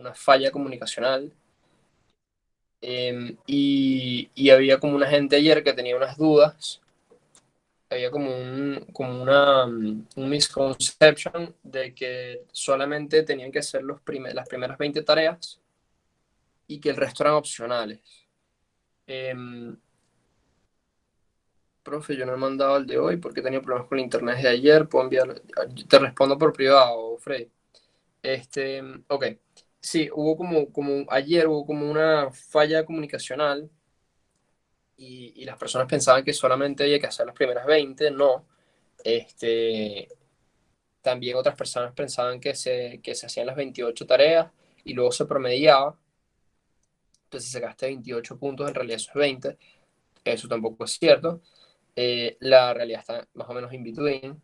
una falla comunicacional. Y había como una gente ayer que tenía unas dudas, había un misconception de que solamente tenían que hacer las primeras 20 tareas y que el resto eran opcionales. Em, Profe, yo no he mandado el de hoy porque he tenido problemas con el internet de ayer, puedo enviarlo, te respondo por privado, Freddy. Ok, sí, ayer hubo como una falla comunicacional y las personas pensaban que solamente había que hacer las primeras 20, no. Este, También otras personas pensaban que se hacían las 28 tareas y luego se promediaba. Entonces, si sacaste 28 puntos, en realidad eso es 20. Eso tampoco es cierto. La realidad está más o menos in between.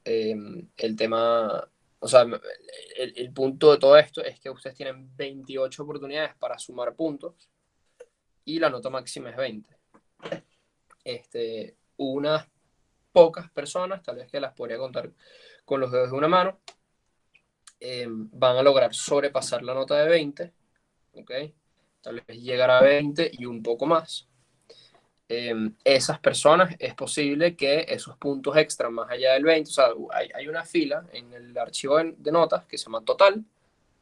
El tema, o sea, el punto de todo esto es que ustedes tienen 28 oportunidades para sumar puntos y la nota máxima es 20. Unas pocas personas, tal vez que las podría contar con los dedos de una mano, van a lograr sobrepasar la nota de 20, ¿ok? Tal vez llegar a 20 y un poco más. Esas personas es posible que esos puntos extra más allá del 20, o sea, hay una fila en el archivo de notas que se llama total.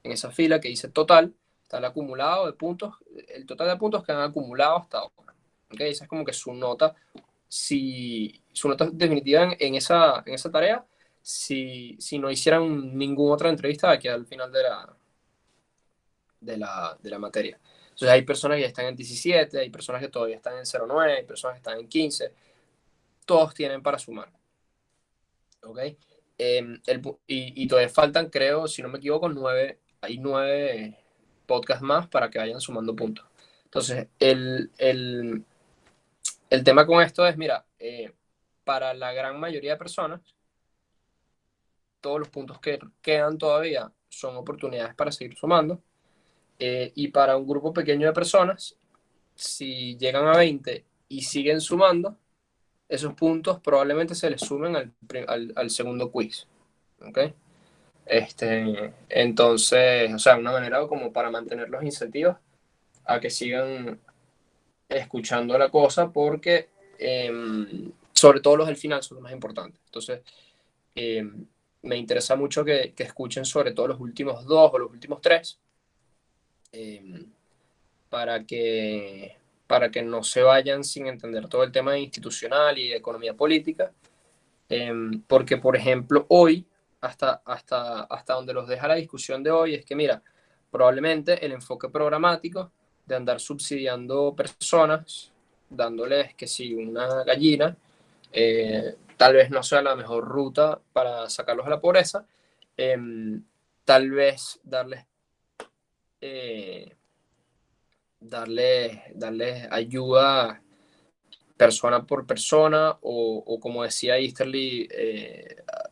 En esa fila que dice total está el acumulado de puntos, el total de puntos que han acumulado hasta ahora. ¿Okay? Esa es como que su nota, si su nota definitiva en esa tarea, si no hicieran ninguna otra entrevista de aquí al final de la materia. Entonces hay personas que ya están en 17, hay personas que todavía están en 0,9, hay personas que están en 15, todos tienen para sumar. ¿Ok? Y todavía faltan, creo, si no me equivoco, hay 9 podcasts más para que vayan sumando puntos. Entonces, el tema con esto es, mira, para la gran mayoría de personas, todos los puntos que quedan todavía son oportunidades para seguir sumando. Y para un grupo pequeño de personas, si llegan a 20 y siguen sumando, esos puntos probablemente se les sumen al segundo quiz. ¿Ok? Entonces, o sea, una manera como para mantener los incentivos a que sigan escuchando la cosa, porque sobre todo los del final son los más importantes. Entonces, eh, me interesa mucho que escuchen sobre todo los últimos dos o los últimos tres, eh, para para que no se vayan sin entender todo el tema institucional y de economía política. Porque, por ejemplo, hoy, hasta donde los deja la discusión de hoy, es que, mira, probablemente el enfoque programático de andar subsidiando personas, dándoles que si una gallina, tal vez no sea la mejor ruta para sacarlos de la pobreza. Tal vez eh, darles ayuda persona por persona o como decía Easterly,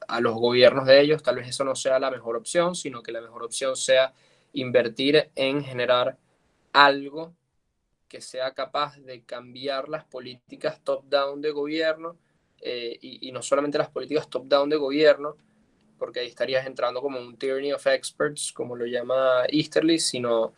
a los gobiernos de ellos, tal vez eso no sea la mejor opción, sino que la mejor opción sea invertir en generar algo que sea capaz de cambiar las políticas top-down de gobierno, y no solamente las políticas top-down de gobierno, porque ahí estarías entrando como un tyranny of experts, como lo llama Easterly, sino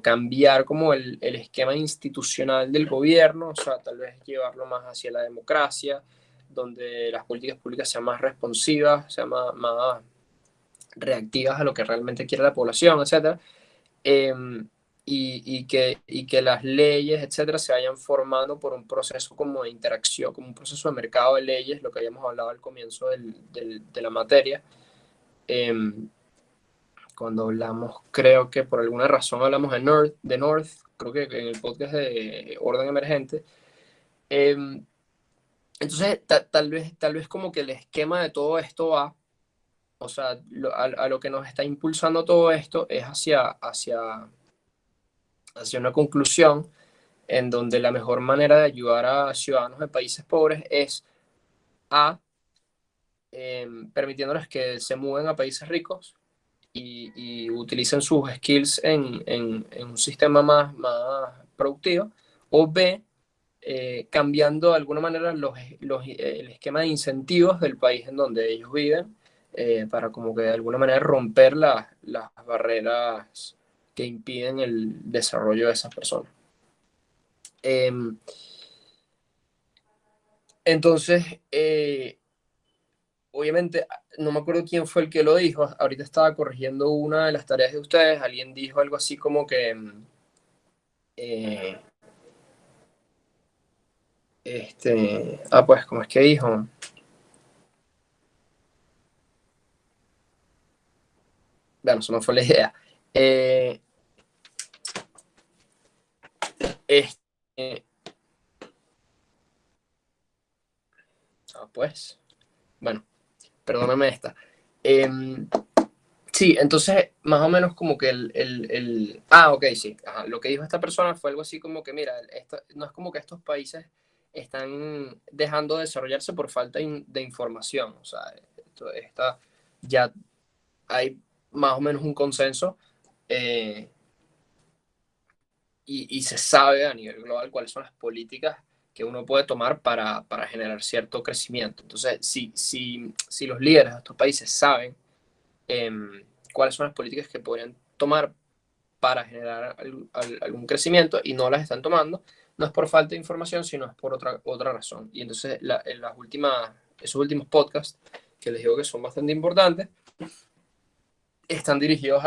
cambiar como el esquema institucional del gobierno, o sea, tal vez llevarlo más hacia la democracia, donde las políticas públicas sean más responsivas, sean más reactivas a lo que realmente quiere la población, etcétera. Eh, y que las leyes, etcétera, se vayan formando por un proceso como de interacción, como un proceso de mercado de leyes, lo que habíamos hablado al comienzo de la materia. Eh, Cuando hablamos, creo que por alguna razón hablamos de North, creo que en el podcast de Orden Emergente. Eh, entonces, tal vez como que el esquema de todo esto va, o sea, a lo que nos está impulsando todo esto es hacia una conclusión en donde la mejor manera de ayudar a ciudadanos de países pobres es a permitiéndoles que se mueven a países ricos y utilicen sus skills en un sistema más productivo, o B, cambiando de alguna manera el esquema de incentivos del país en donde ellos viven, para como que de alguna manera romper las barreras que impiden el desarrollo de esas personas. Entonces, obviamente, no me acuerdo quién fue el que lo dijo, ahorita estaba corrigiendo una de las tareas de ustedes, alguien dijo algo así como que, eh, pues, ¿cómo es que dijo? Bueno, eso no fue la idea. Eh, este, pues, bueno, perdóname esta. Eh, sí, entonces, más o menos como que ok, sí. Ajá, lo que dijo esta persona fue algo así como que, mira, no es como que estos países están dejando de desarrollarse por falta de información. O sea, ya hay más o menos un consenso, eh, y se sabe a nivel global cuáles son las políticas que uno puede tomar para generar cierto crecimiento. Entonces, si los líderes de estos países saben, eh, cuáles son las políticas que podrían tomar para generar algún crecimiento y no las están tomando, no es por falta de información, sino es por otra razón. Y entonces esos últimos podcasts, que les digo que son bastante importantes, están dirigidos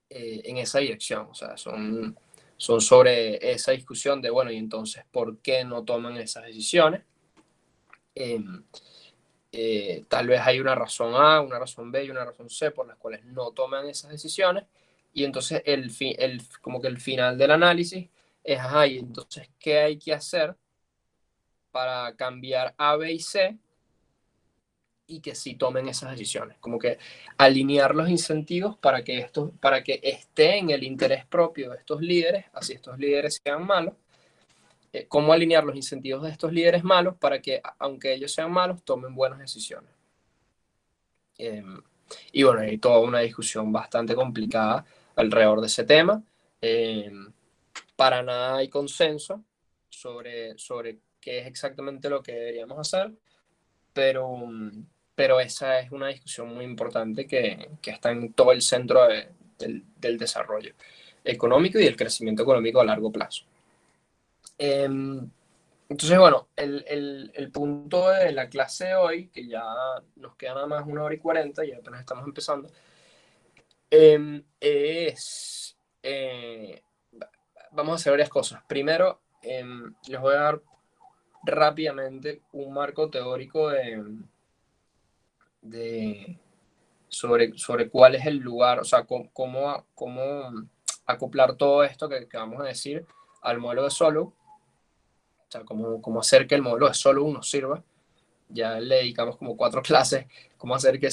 en esa dirección. O sea, son sobre esa discusión de, bueno, y entonces, ¿por qué no toman esas decisiones? Eh, Tal vez hay una razón A, una razón B y una razón C por las cuales no toman esas decisiones. Y entonces como que el final del análisis es, ajá, y entonces, ¿qué hay que hacer para cambiar A, B y C y que sí tomen esas decisiones? Como que alinear los incentivos para que esté en el interés propio de estos líderes, así estos líderes sean malos. Cómo alinear los incentivos de estos líderes malos para que, aunque ellos sean malos, tomen buenas decisiones. Eh, y bueno, hay toda una discusión bastante complicada alrededor de ese tema. Eh, para nada hay consenso sobre qué es exactamente lo que deberíamos hacer, pero, pero esa es una discusión muy importante que está en todo el centro del desarrollo económico y del crecimiento económico a largo plazo. Entonces, bueno, el punto de la clase de hoy, que ya nos queda nada más 1 hora y 40 y apenas estamos empezando, vamos a hacer varias cosas. Primero, les voy a dar rápidamente un marco teórico de, sobre cuál es el lugar, o sea, cómo acoplar todo esto que vamos a decir al modelo de Solow, o sea, cómo hacer que el modelo de Solow nos sirva. Ya le dedicamos como 4 clases, cómo hacer que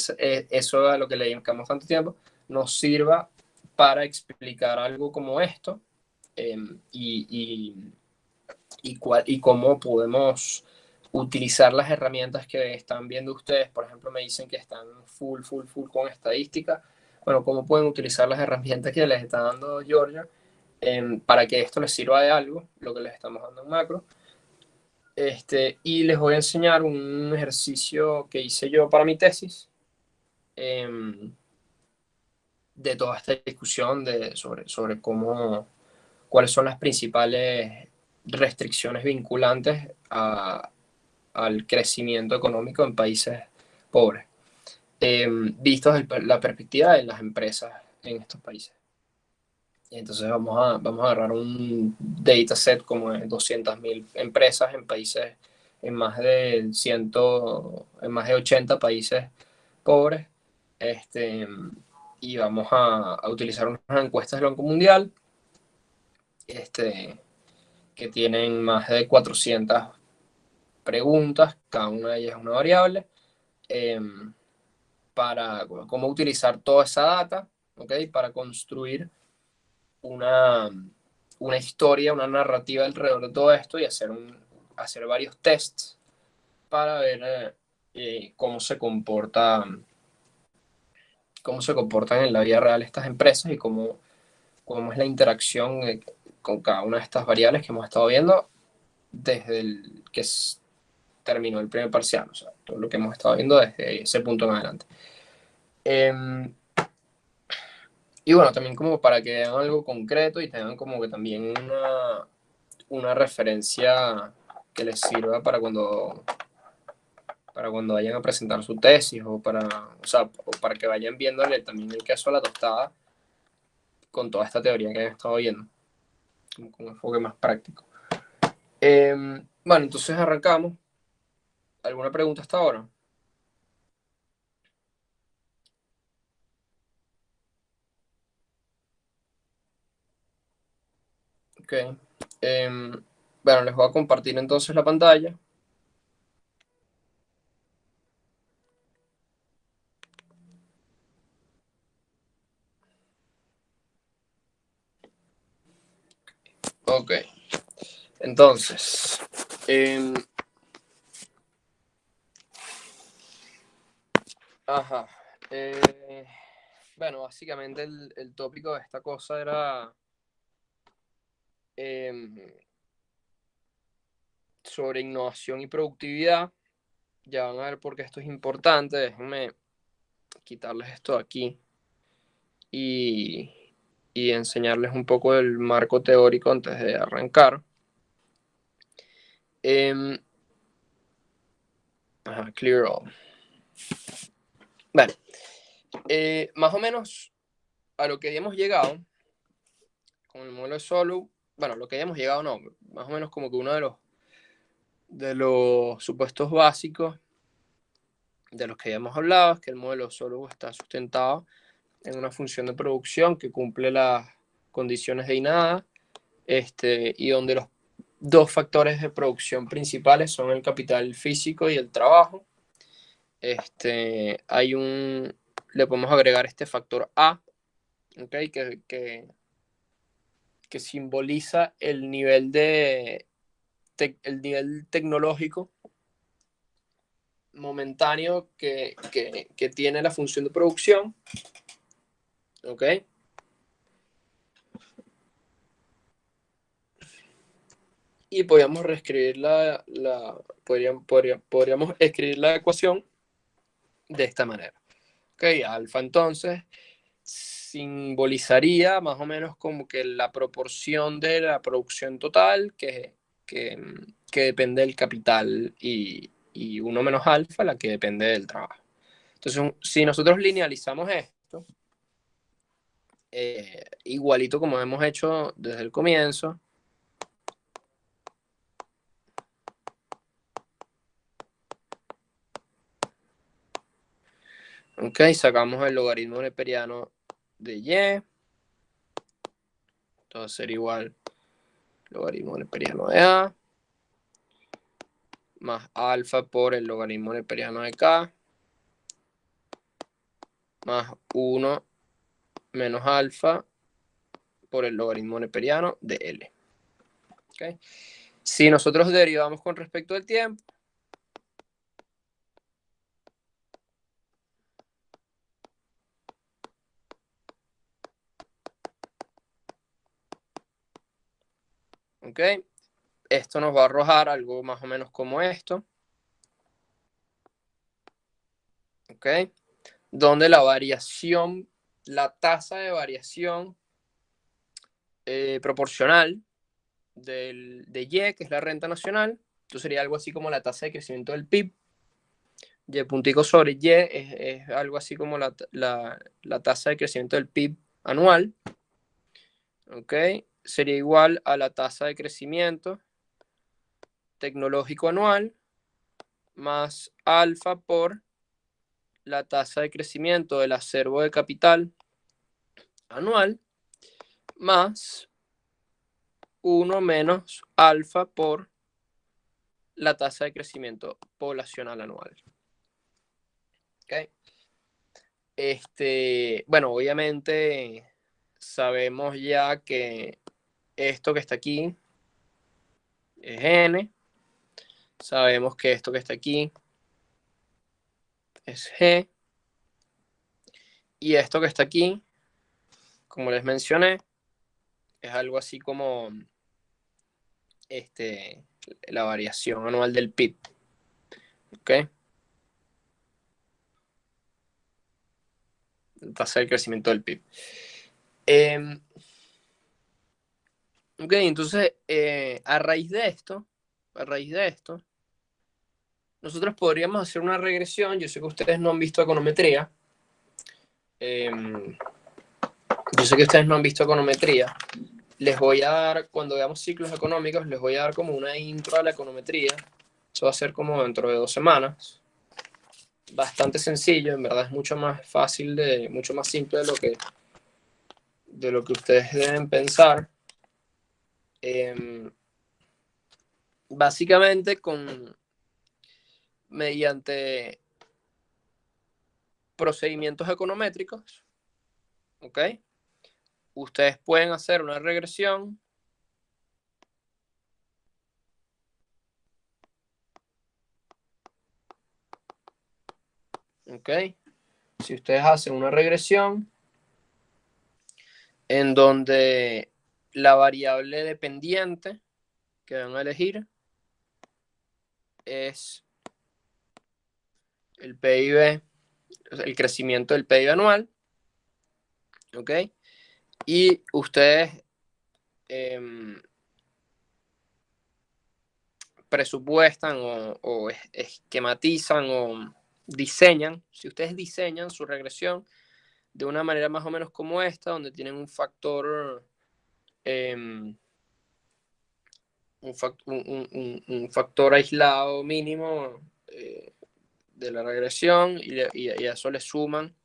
eso a lo que le dedicamos tanto tiempo nos sirva para explicar algo como esto, eh, y, y cómo podemos utilizar las herramientas que están viendo ustedes. Por ejemplo, me dicen que están full con estadística. Bueno, cómo pueden utilizar las herramientas que les está dando Georgia, para que esto les sirva de algo, lo que les estamos dando en macro. Y les voy a enseñar un ejercicio que hice yo para mi tesis, de toda esta discusión sobre cuáles son las principales restricciones vinculantes al crecimiento económico en países pobres, vistos desde la perspectiva de las empresas en estos países. Entonces vamos a agarrar un dataset como de 200.000 empresas en países, en más de 80 países pobres, este, y vamos a utilizar unas encuestas del Banco Mundial, este, que tienen más de 400 preguntas, cada una de ellas es una variable, eh, para cómo utilizar toda esa data, ¿okay? Para construir una, una historia, una narrativa alrededor de todo esto y hacer varios tests para ver, cómo se comportan en la vida real estas empresas y cómo es la interacción, con cada una de estas variables que hemos estado viendo desde terminó el primer parcial, o sea, todo lo que hemos estado viendo desde ese punto en adelante. Y bueno, también como para que vean algo concreto y tengan como que también una referencia que les sirva para cuando vayan a presentar su tesis o para que vayan viéndole también el queso a la tostada con toda esta teoría que han estado viendo, como con un enfoque más práctico. Bueno, entonces arrancamos. ¿Alguna pregunta hasta ahora? Ok. Bueno, les voy a compartir entonces la pantalla. Ok. Entonces, em, ajá. eh, bueno, básicamente el tópico de esta cosa era em, sobre innovación y productividad. Ya van a ver por qué esto es importante. Déjenme quitarles esto de aquí y, y enseñarles un poco del marco teórico antes de arrancar. Ajá, clear all. Bueno, más o menos a lo que hemos llegado con el modelo de Solo, bueno, lo que hemos llegado no, más o menos como que uno de los supuestos básicos de los que ya hemos hablado es que el modelo Solo está sustentado en una función de producción que cumple las condiciones de INADA, y donde los dos factores de producción principales son el capital físico y el trabajo. Le podemos agregar este factor A, ¿okay? Que simboliza el nivel tecnológico momentáneo que tiene la función de producción, ¿ok? Y podríamos reescribir podríamos escribir la ecuación de esta manera. ¿Ok? Alfa entonces simbolizaría más o menos como que la proporción de la producción total que, que depende del capital y 1 menos alfa, la que depende del trabajo. Entonces, si nosotros linealizamos esto, igualito como hemos hecho desde el comienzo, ok, sacamos el logaritmo neperiano de y, entonces sería igual logaritmo neperiano de a más alfa por el logaritmo neperiano de k más 1 menos alfa por el logaritmo neperiano de L. ¿Okay? Si nosotros derivamos con respecto al tiempo, ¿ok? Esto nos va a arrojar algo más o menos como esto, ¿ok? Donde la variación, la tasa de variación proporcional de Y, que es la renta nacional, esto sería algo así como la tasa de crecimiento del PIB, Y puntico sobre Y es algo así como la tasa de crecimiento del PIB anual, ¿ok? Sería igual a la tasa de crecimiento tecnológico anual más alfa por la tasa de crecimiento del acervo de capital anual más 1 menos alfa por la tasa de crecimiento poblacional anual. ¿Okay? Bueno, obviamente sabemos ya que esto que está aquí es n, sabemos que esto que está aquí es g, y esto que está aquí, como les mencioné, es algo así como la variación anual del PIB. ¿Ok? La tasa de crecimiento del PIB. Eh, ok, entonces, a raíz de esto, nosotros podríamos hacer una regresión. Yo sé que ustedes no han visto econometría. Les voy a dar, cuando veamos ciclos económicos, les voy a dar como una intro a la econometría. Eso va a ser como dentro de 2 semanas. Bastante sencillo, en verdad es mucho más fácil, mucho más simple de lo que ustedes deben pensar. Básicamente mediante procedimientos econométricos, ¿ok? Ustedes pueden hacer una regresión ¿ok? Si ustedes hacen una regresión en donde la variable dependiente que van a elegir es el PIB, el crecimiento del PIB anual, ¿ok? Y ustedes presupuestan o esquematizan o diseñan, si ustedes diseñan su regresión de una manera más o menos como esta, donde tienen un factor un factor aislado mínimo de la regresión y a eso le suman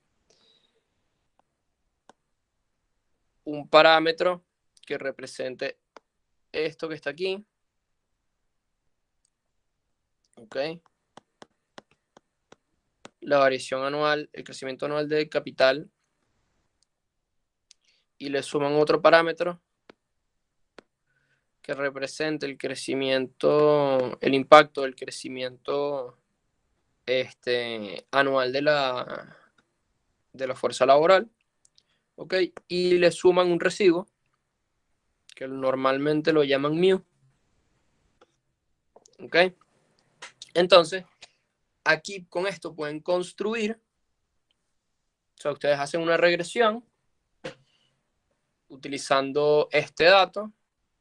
un parámetro que represente esto que está aquí, ¿ok? La variación anual, el crecimiento anual del capital, y le suman otro parámetro que represente el crecimiento, el impacto del crecimiento anual de la fuerza laboral, ¿ok? Y le suman un residuo que normalmente lo llaman mu, ¿ok? Entonces, aquí con esto pueden construir, o sea, ustedes hacen una regresión utilizando este dato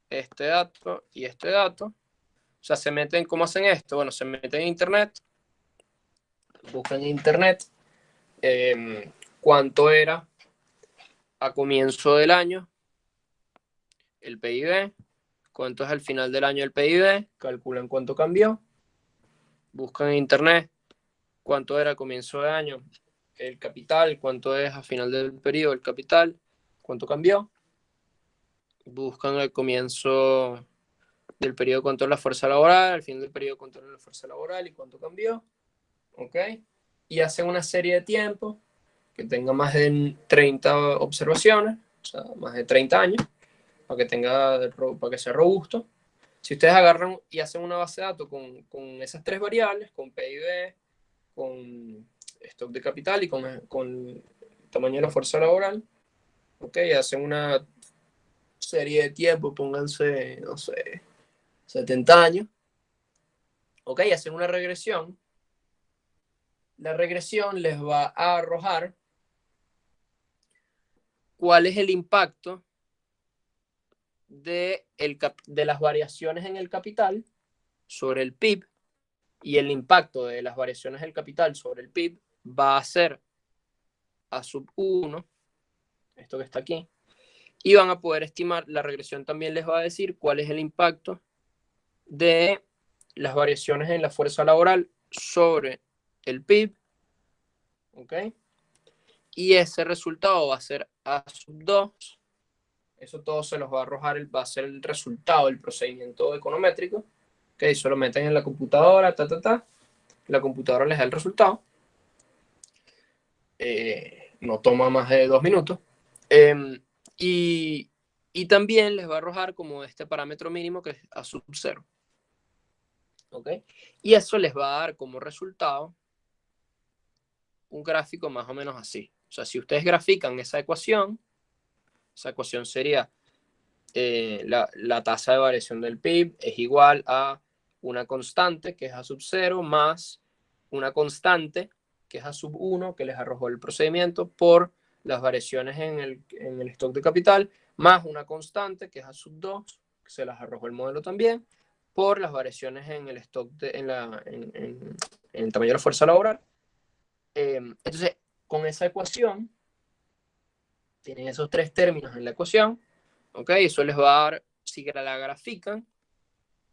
y este dato. O sea, se meten, ¿cómo hacen esto? Bueno, se meten en internet, buscan en internet cuánto era a comienzo del año el PIB, cuánto es al final del año el PIB, calculan cuánto cambió, buscan en internet cuánto era a comienzo de año el capital, cuánto es a final del periodo el capital, cuánto cambió, buscan al comienzo del periodo cuánto es la fuerza laboral, al final del periodo cuánto es la fuerza laboral y cuánto cambió, ¿ok? Y hacen una serie de tiempos que tenga más de 30 observaciones, o sea, más de 30 años, para que sea robusto. Si ustedes agarran y hacen una base de datos con esas 3 variables, con PIB, con stock de capital y con el tamaño de la fuerza laboral, ok, hacen una serie de tiempo, pónganse, no sé, 70 años, ok, hacen una regresión. La regresión les va a arrojar cuál es el impacto de las variaciones en el capital sobre el PIB, y el impacto de las variaciones del capital sobre el PIB va a ser a sub 1, esto que está aquí, y van a poder estimar, la regresión también les va a decir cuál es el impacto de las variaciones en la fuerza laboral sobre el PIB, ¿ok? Y ese resultado va a ser A sub 2, eso todo se los va a arrojar, va a ser el resultado del procedimiento econométrico, ¿ok? Eso lo meten en la computadora, la computadora les da el resultado, no toma más de 2 minutos, y, y también les va a arrojar como este parámetro mínimo que es A sub 0. ¿Ok? Y eso les va a dar como resultado un gráfico más o menos así. O sea, si ustedes grafican esa ecuación sería la tasa de variación del PIB es igual a una constante que es A sub 0 más una constante que es A sub 1 que les arrojó el procedimiento por las variaciones en el stock de capital, más una constante, que es A sub 2, que se las arrojó el modelo también, por las variaciones en el stock, en el tamaño de la fuerza laboral. Entonces, con esa ecuación, tienen esos tres términos en la ecuación, ¿ok? Eso les va a dar, si la grafican,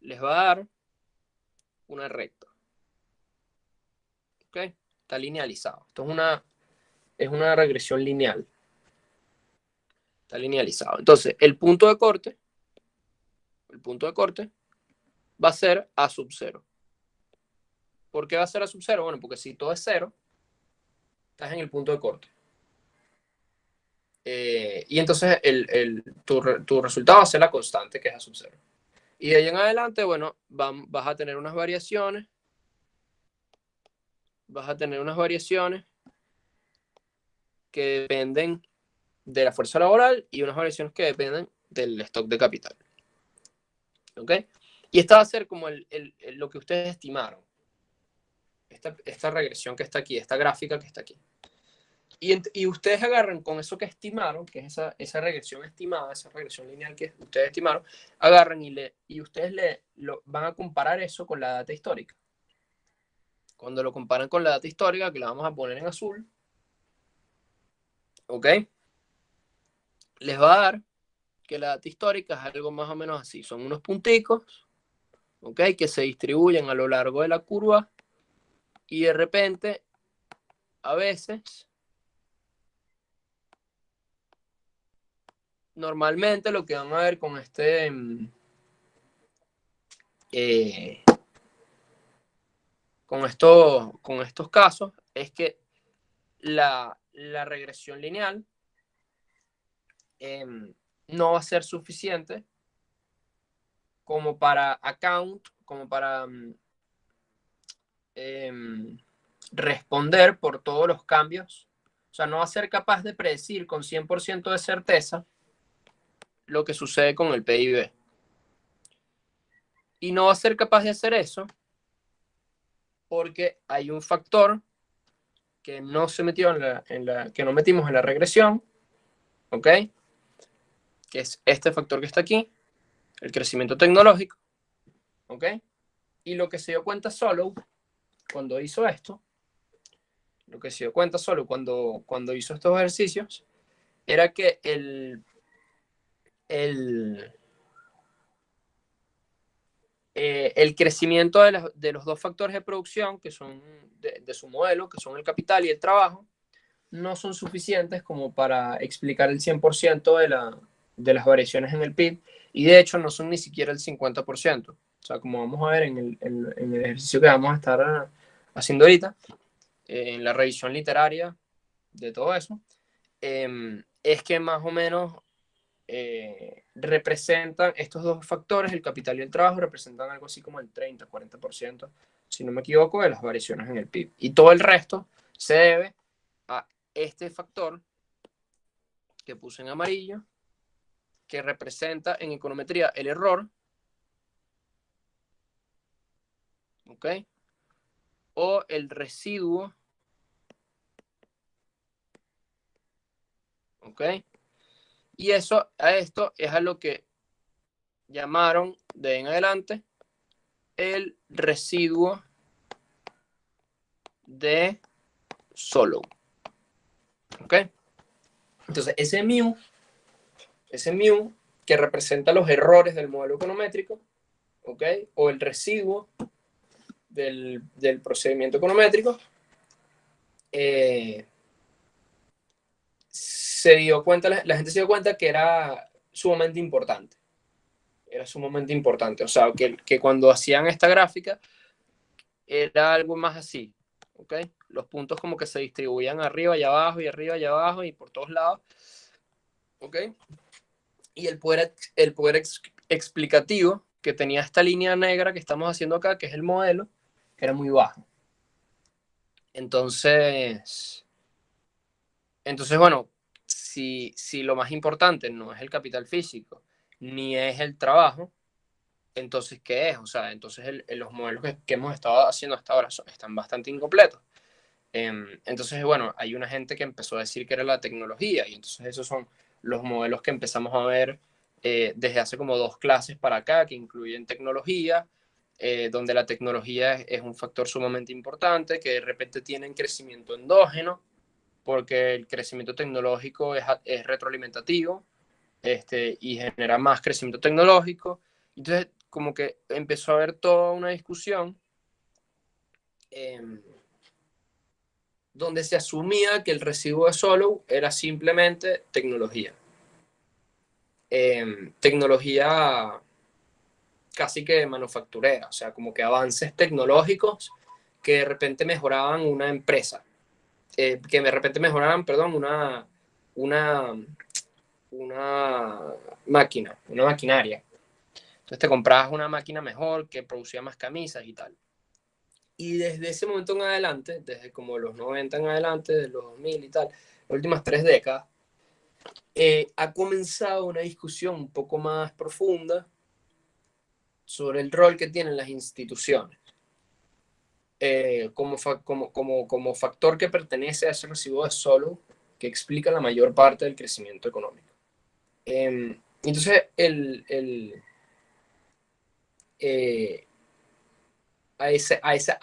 les va a dar una recta, ¿ok? Está linealizado. Esto es una regresión lineal. Está linealizado. Entonces, el punto de corte va a ser A sub 0. ¿Por qué va a ser A sub 0? Bueno, porque si todo es 0, estás en el punto de corte. Y entonces tu resultado va a ser la constante, que es A sub 0. Y de ahí en adelante, bueno, vas a tener unas variaciones. Vas a tener unas variaciones que dependen de la fuerza laboral y unas variaciones que dependen del stock de capital. ¿Ok? Y esta va a ser como lo que ustedes estimaron. Esta regresión que está aquí, esta gráfica que está aquí. Y ustedes agarran con eso que estimaron, que es esa regresión estimada, esa regresión lineal que ustedes estimaron, agarran y ustedes van a comparar eso con la data histórica. Cuando lo comparan con la data histórica, que la vamos a poner en azul, ¿ok? Les va a dar que la data histórica es algo más o menos así. Son unos punticos, ¿ok? Que se distribuyen a lo largo de la curva y de repente, a veces, normalmente lo que van a ver con eh, con estos casos es que la regresión lineal no va a ser suficiente como para como para responder por todos los cambios. O sea, no va a ser capaz de predecir con 100% de certeza lo que sucede con el PIB. Y no va a ser capaz de hacer eso porque hay un factor que no se metió que no metimos en la regresión, ¿ok? Que es este factor que está aquí, el crecimiento tecnológico, ¿ok? Y lo que se dio cuenta solo cuando hizo esto, lo que se dio cuenta solo cuando hizo estos ejercicios, era que el, el crecimiento de los dos factores de producción, que son de su modelo, que son el capital y el trabajo, no son suficientes como para explicar el 100% de las variaciones en el PIB, y de hecho no son ni siquiera el 50%. O sea, como vamos a ver en el ejercicio que vamos a estar haciendo ahorita, en la revisión literaria de todo eso, es que más o menos representan estos dos factores, el capital y el trabajo, representan algo así como el 30-40%, si no me equivoco, de las variaciones en el PIB. Y todo el resto se debe a este factor que puse en amarillo, que representa en econometría el error, ¿ok? O el residuo, ¿ok? Y a esto es a lo que llamaron de en adelante el residuo de Solow, ¿ok? Entonces, ese mu que representa los errores del modelo econométrico, ¿ok? O el residuo del procedimiento econométrico, la gente se dio cuenta que era sumamente importante. Era sumamente importante. O sea, que cuando hacían esta gráfica era algo más así, ¿ok? Los puntos como que se distribuían arriba y abajo y arriba y abajo y por todos lados, ¿ok? Y el poder explicativo que tenía esta línea negra que estamos haciendo acá, que es el modelo, era muy bajo. Entonces bueno, si lo más importante no es el capital físico, ni es el trabajo, entonces, ¿qué es? O sea, entonces los modelos que hemos estado haciendo hasta ahora están bastante incompletos. Entonces, bueno, hay una gente que empezó a decir que era la tecnología, y entonces esos son los modelos que empezamos a ver desde hace como 2 clases para acá, que incluyen tecnología, donde la tecnología es un factor sumamente importante, que de repente tienen crecimiento endógeno, porque el crecimiento tecnológico es retroalimentativo, y genera más crecimiento tecnológico. Entonces, como que empezó a haber toda una discusión eh, donde se asumía que el residuo de Solow era simplemente tecnología. Tecnología casi que manufacturera, o sea, como que avances tecnológicos que de repente mejoraban una empresa, que de repente mejoraban, perdón, una, una máquina, una maquinaria. Entonces te comprabas una máquina mejor que producía más camisas y tal. Y desde ese momento en adelante, desde como los 90 en adelante, de los 2000 y tal, las últimas 3 décadas, ha comenzado una discusión un poco más profunda sobre el rol que tienen las instituciones como factor que pertenece a ese residuo de Solow que explica la mayor parte del crecimiento económico. Entonces, eh, a esa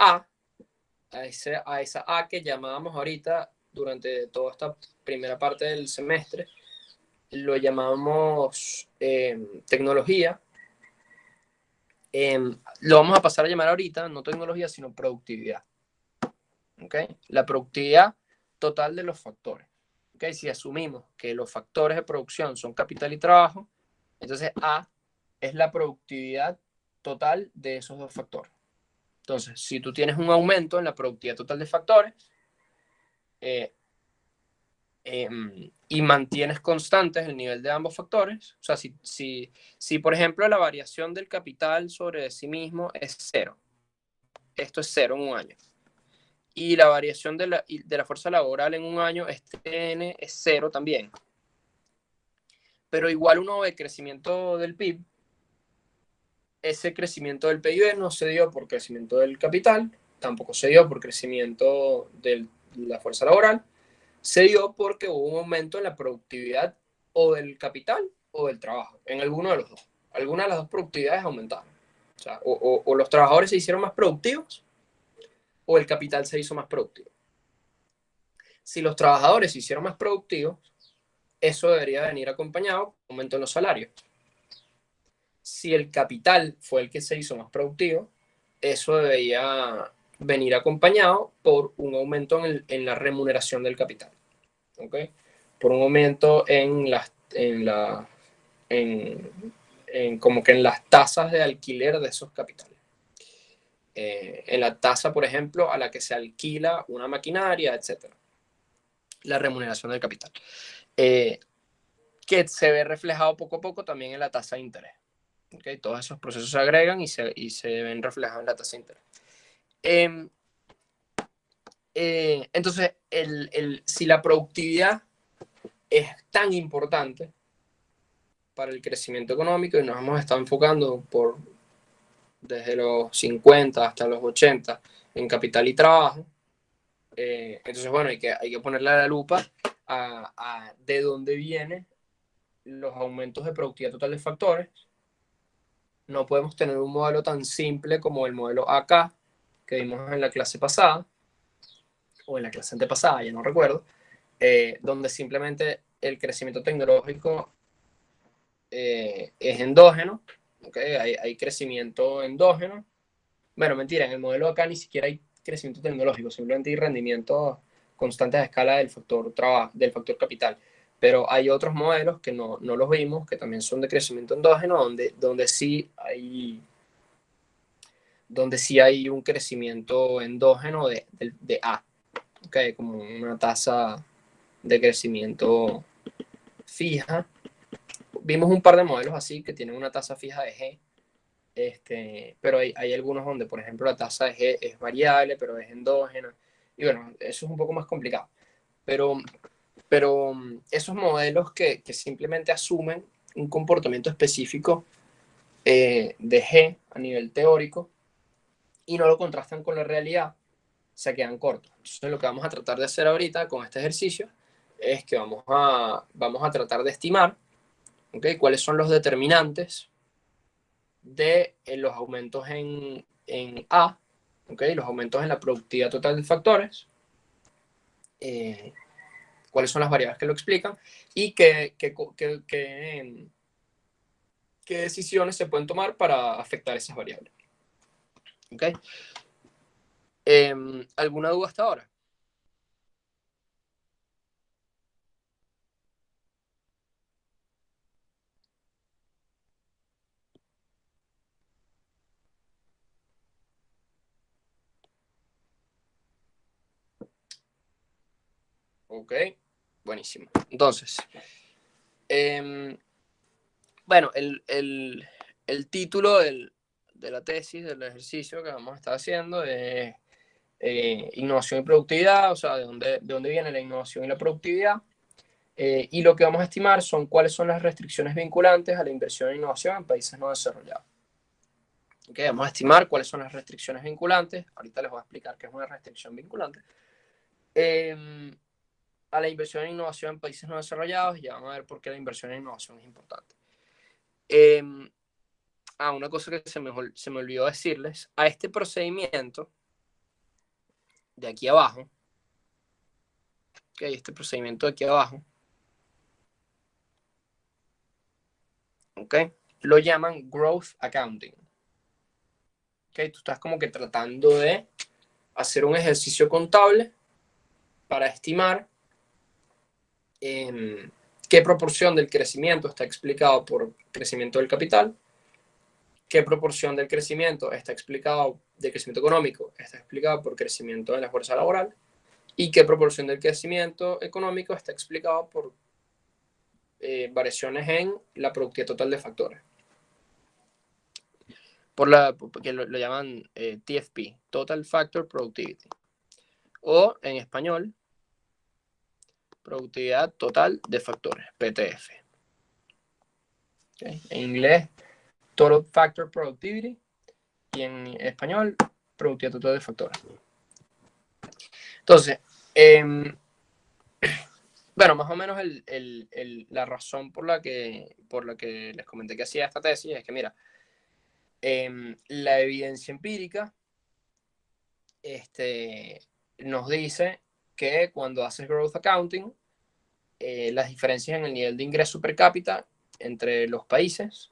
A que llamábamos ahorita durante toda esta primera parte del semestre, lo llamamos tecnología. Lo vamos a pasar a llamar ahorita, no tecnología, sino productividad. ¿Okay? La productividad total de los factores. ¿Okay? Si asumimos que los factores de producción son capital y trabajo, entonces A es la productividad total de esos 2 factores. Entonces, si tú tienes un aumento en la productividad total de factores eh, y mantienes constantes el nivel de ambos factores, o sea, si por ejemplo la variación del capital sobre sí mismo es 0, esto es 0 en un año, y la variación de la fuerza laboral en un año, N es 0 también, pero igual uno ve crecimiento del PIB, ese crecimiento del PIB no se dio por crecimiento del capital, tampoco se dio por crecimiento de la fuerza laboral, se dio porque hubo un aumento en la productividad o del capital o del trabajo, en alguno de los dos. Alguna de las dos productividades aumentaron. O sea, o los trabajadores se hicieron más productivos o el capital se hizo más productivo. Si los trabajadores se hicieron más productivos, eso debería venir acompañado con un aumento en los salarios. Si el capital fue el que se hizo más productivo, eso debería venir acompañado por un aumento en la remuneración del capital. ¿Okay? Por un aumento como que en las tasas de alquiler de esos capitales. En la tasa, por ejemplo, a la que se alquila una maquinaria, etcétera. La remuneración del capital. Que se ve reflejado poco a poco también en la tasa de interés. ¿Okay? Todos esos procesos se agregan y se ven reflejados en la tasa de interés. Entonces, si la productividad es tan importante para el crecimiento económico y nos hemos estado enfocando desde los 50 hasta los 80 en capital y trabajo, entonces, bueno, hay que ponerle la lupa de dónde vienen los aumentos de productividad total de factores. No podemos tener un modelo tan simple como el modelo AK que vimos en la clase pasada, o en la clase antepasada, ya no recuerdo, donde simplemente el crecimiento tecnológico es endógeno, ¿okay? Hay crecimiento endógeno. Bueno, mentira, en el modelo acá ni siquiera hay crecimiento tecnológico, simplemente hay rendimientos constantes a escala del factor capital. Pero hay otros modelos que no los vimos, que también son de crecimiento endógeno, donde sí hay un crecimiento endógeno de A, ¿okay? Como una tasa de crecimiento fija. Vimos un par de modelos así que tienen una tasa fija de G, pero hay algunos donde, por ejemplo, la tasa de G es variable, pero es endógena. Y bueno, eso es un poco más complicado. Pero esos modelos que simplemente asumen un comportamiento específico de G a nivel teórico y no lo contrastan con la realidad, se quedan cortos. Entonces lo que vamos a tratar de hacer ahorita con este ejercicio es que vamos a tratar de estimar, ¿okay?, cuáles son los determinantes de los aumentos en A, ¿okay?, los aumentos en la productividad total de factores, cuáles son las variables que lo explican y qué decisiones se pueden tomar para afectar esas variables. ¿Okay? ¿Alguna duda hasta ahora? Ok, buenísimo. Entonces, bueno, el título de la tesis, del ejercicio que vamos a estar haciendo es innovación y productividad, o sea, de dónde viene la innovación y la productividad. Y lo que vamos a estimar son cuáles son las restricciones vinculantes a la inversión en innovación en países no desarrollados. Okay, vamos a estimar cuáles son las restricciones vinculantes. Ahorita les voy a explicar qué es una restricción vinculante. A la inversión en innovación en países no desarrollados, ya van a ver por qué la inversión en innovación es importante. Una cosa que se me olvidó decirles, a este procedimiento de aquí abajo, este procedimiento de aquí abajo, lo llaman growth accounting. Tú estás como que tratando de hacer un ejercicio contable para estimar qué proporción del crecimiento está explicado por crecimiento del capital, qué proporción del crecimiento está explicado, del crecimiento económico, está explicado por crecimiento de la fuerza laboral, y qué proporción del crecimiento económico está explicado por variaciones en la productividad total de factores. Porque lo llaman TFP, Total Factor Productivity. O en español, productividad total de factores, PTF. En inglés, Total Factor Productivity. Y en español, productividad total de factores. Entonces, bueno, más o menos la razón por la que les comenté que hacía esta tesis es que, mira, la evidencia empírica nos dice que cuando haces growth accounting, las diferencias en el nivel de ingreso per cápita entre los países,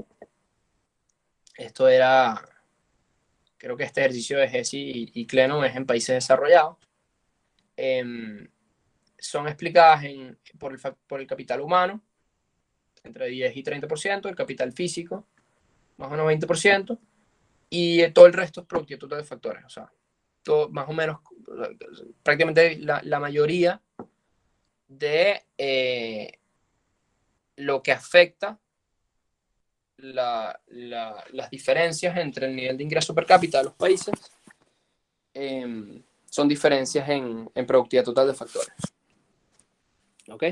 esto era, creo que este ejercicio de Hesse y Clenon es en países desarrollados, son explicadas por el capital humano, entre 10 y 30%, el capital físico, más o menos 20%, y todo el resto es productividad total de factores. O sea, todo, más o menos, prácticamente la mayoría de lo que afecta las diferencias entre el nivel de ingreso per cápita de los países son diferencias en productividad total de factores. ¿Ok?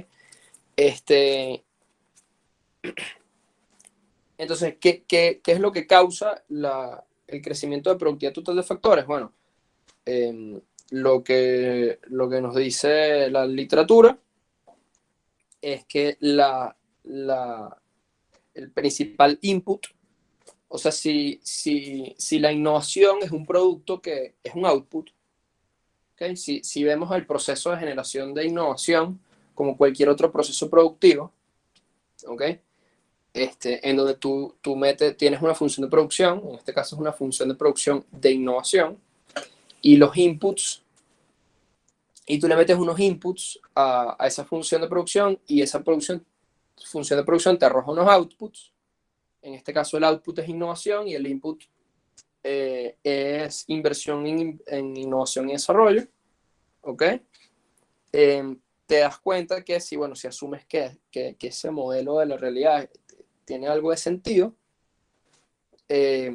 Entonces, ¿qué es lo que causa el crecimiento de productividad total de factores? Bueno, lo que nos dice la literatura es que el principal input, o sea, si la innovación es un producto que es un output, ¿okay? Si vemos el proceso de generación de innovación como cualquier otro proceso productivo, ¿okay?, en donde tú tienes una función de producción, en este caso es una función de producción de innovación, y los inputs, y tú le metes unos inputs a esa función de producción, y esa función de producción te arroja unos outputs. En este caso el output es innovación y el input es inversión en innovación y desarrollo. ¿Ok? Te das cuenta que si asumes que ese modelo de la realidad tiene algo de sentido, te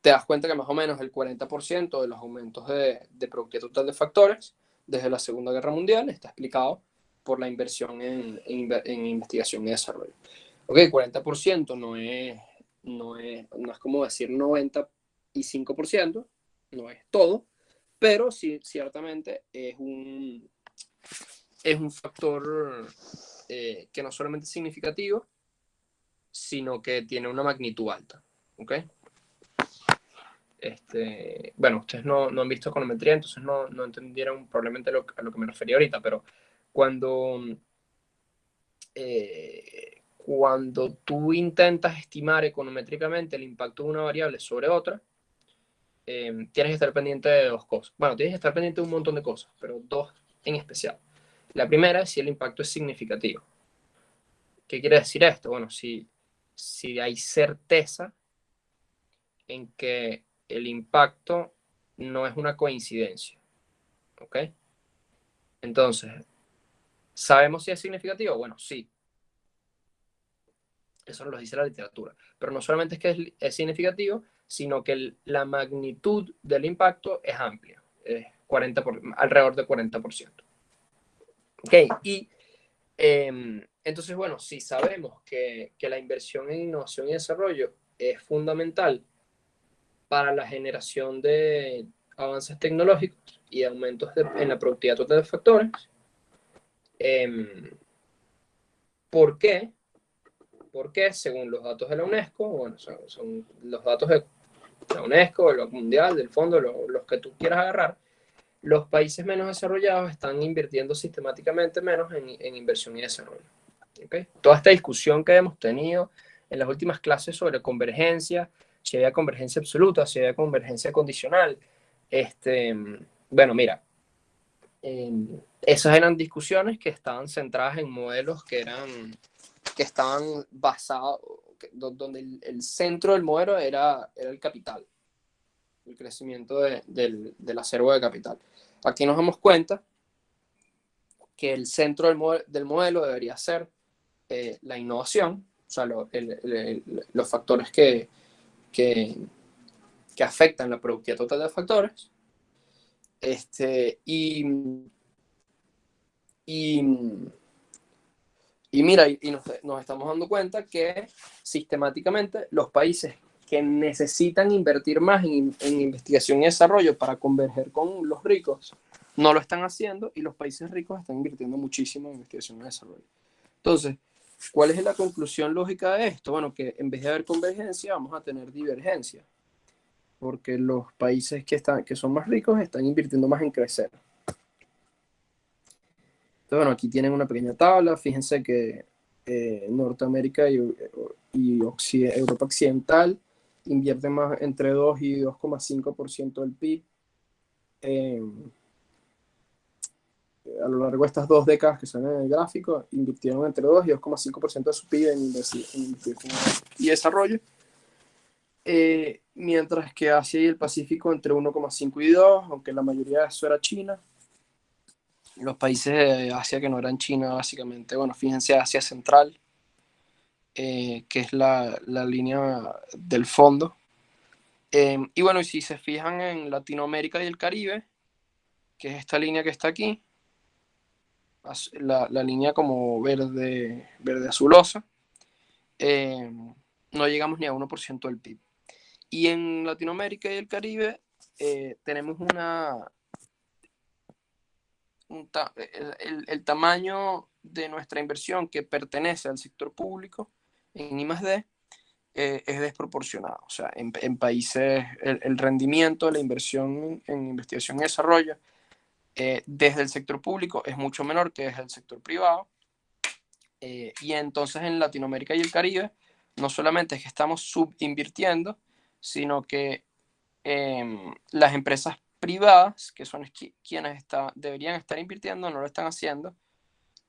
das cuenta que más o menos el 40% de los aumentos de productividad total de factores desde la Segunda Guerra Mundial está explicado por la inversión en investigación y desarrollo. Ok, 40% no es como decir 95%, no es todo, pero sí, ciertamente es un factor que no solamente es significativo, sino que tiene una magnitud alta. ¿Ok? Bueno, ustedes no han visto econometría, entonces no entendieron probablemente a lo que me refería ahorita, pero cuando, cuando tú intentas estimar econométricamente el impacto de una variable sobre otra, tienes que estar pendiente de dos cosas. Bueno, tienes que estar pendiente de un montón de cosas, pero dos en especial. La primera es si el impacto es significativo. ¿Qué quiere decir esto? Bueno, si hay certeza en que el impacto no es una coincidencia. ¿Ok? Entonces, ¿sabemos si es significativo? Bueno, sí, eso nos lo dice la literatura. Pero no solamente es que es significativo, sino que la magnitud del impacto es amplia, es alrededor de 40%. ¿Ok? Y entonces, bueno, si sabemos que la inversión en innovación y desarrollo es fundamental para la generación de avances tecnológicos y aumentos en la productividad total de factores, ¿por qué? Porque según los datos de la UNESCO, bueno, son los datos de la UNESCO, del Banco Mundial, del fondo, los que tú quieras agarrar, los países menos desarrollados están invirtiendo sistemáticamente menos en inversión y desarrollo. ¿Okay? Toda esta discusión que hemos tenido en las últimas clases sobre convergencia, si había convergencia absoluta, si había convergencia condicional, bueno, mira, esas eran discusiones que estaban centradas en modelos que estaban basados, donde el centro del modelo era el capital, el crecimiento del acervo de capital. Aquí nos damos cuenta que el centro del modelo debería ser la innovación, o sea, los factores que, que afectan la productividad total de factores, este, y, y y mira, nos estamos dando cuenta que sistemáticamente los países que necesitan invertir más en investigación y desarrollo para converger con los ricos, no lo están haciendo y los países ricos están invirtiendo muchísimo en investigación y desarrollo. Entonces, ¿cuál es la conclusión lógica de esto? Bueno, que en vez de haber convergencia, vamos a tener divergencia, porque los países que son más ricos están invirtiendo más en crecer. Entonces, bueno, aquí tienen una pequeña tabla. Fíjense que Norteamérica y Europa Occidental invierten más entre 2 y 2,5% del PIB. A lo largo de estas 2 décadas que son en el gráfico, invirtieron entre 2 y 2,5% de su PIB en investigación y desarrollo. Mientras que Asia y el Pacífico entre 1,5 y 2, aunque la mayoría de eso era China. Los países de Asia que no eran China, básicamente, bueno, fíjense Asia Central, que es la línea del fondo. Y bueno, y si se fijan en Latinoamérica y el Caribe, que es esta línea que está aquí, la línea como verde azulosa, no llegamos ni a 1% del PIB. Y en Latinoamérica y el Caribe tenemos el tamaño de nuestra inversión que pertenece al sector público en I+D es desproporcionado. O sea, en países el rendimiento de la inversión en investigación y desarrollo desde el sector público es mucho menor que desde el sector privado. Y entonces en Latinoamérica y el Caribe no solamente es que estamos subinvirtiendo, sino que las empresas privadas, que son quienes deberían estar invirtiendo, no lo están haciendo.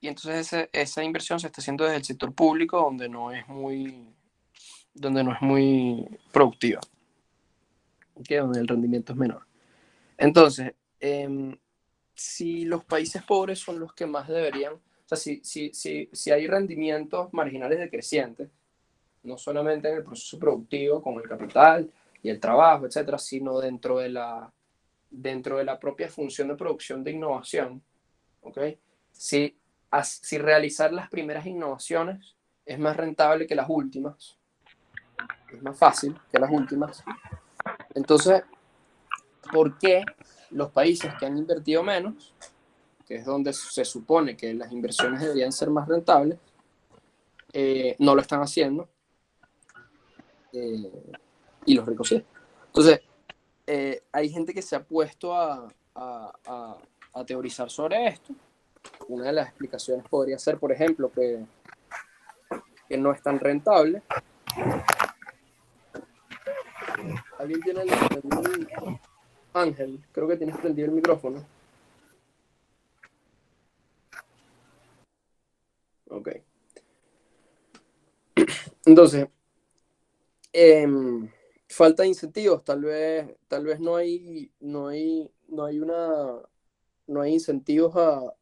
Y entonces esa inversión se está haciendo desde el sector público, donde no es muy productiva, ¿okay? Donde el rendimiento es menor. Entonces, si los países pobres son los que más deberían, o sea, si hay rendimientos marginales decrecientes, no solamente en el proceso productivo con el capital y el trabajo, etcétera, sino dentro de la propia función de producción de innovación, ¿ok? Si realizar las primeras innovaciones es más rentable que las últimas, es más fácil que las últimas, entonces ¿por qué los países que han invertido menos, que es donde se supone que las inversiones deberían ser más rentables, no lo están haciendo, y los ricos sí? Entonces, hay gente que se ha puesto a teorizar sobre esto. Una de las explicaciones podría ser, por ejemplo, que no es tan rentable. ¿Alguien tiene Ángel, creo que tienes prendido el micrófono. Ok. Entonces, falta de incentivos. Tal vez no hay incentivos o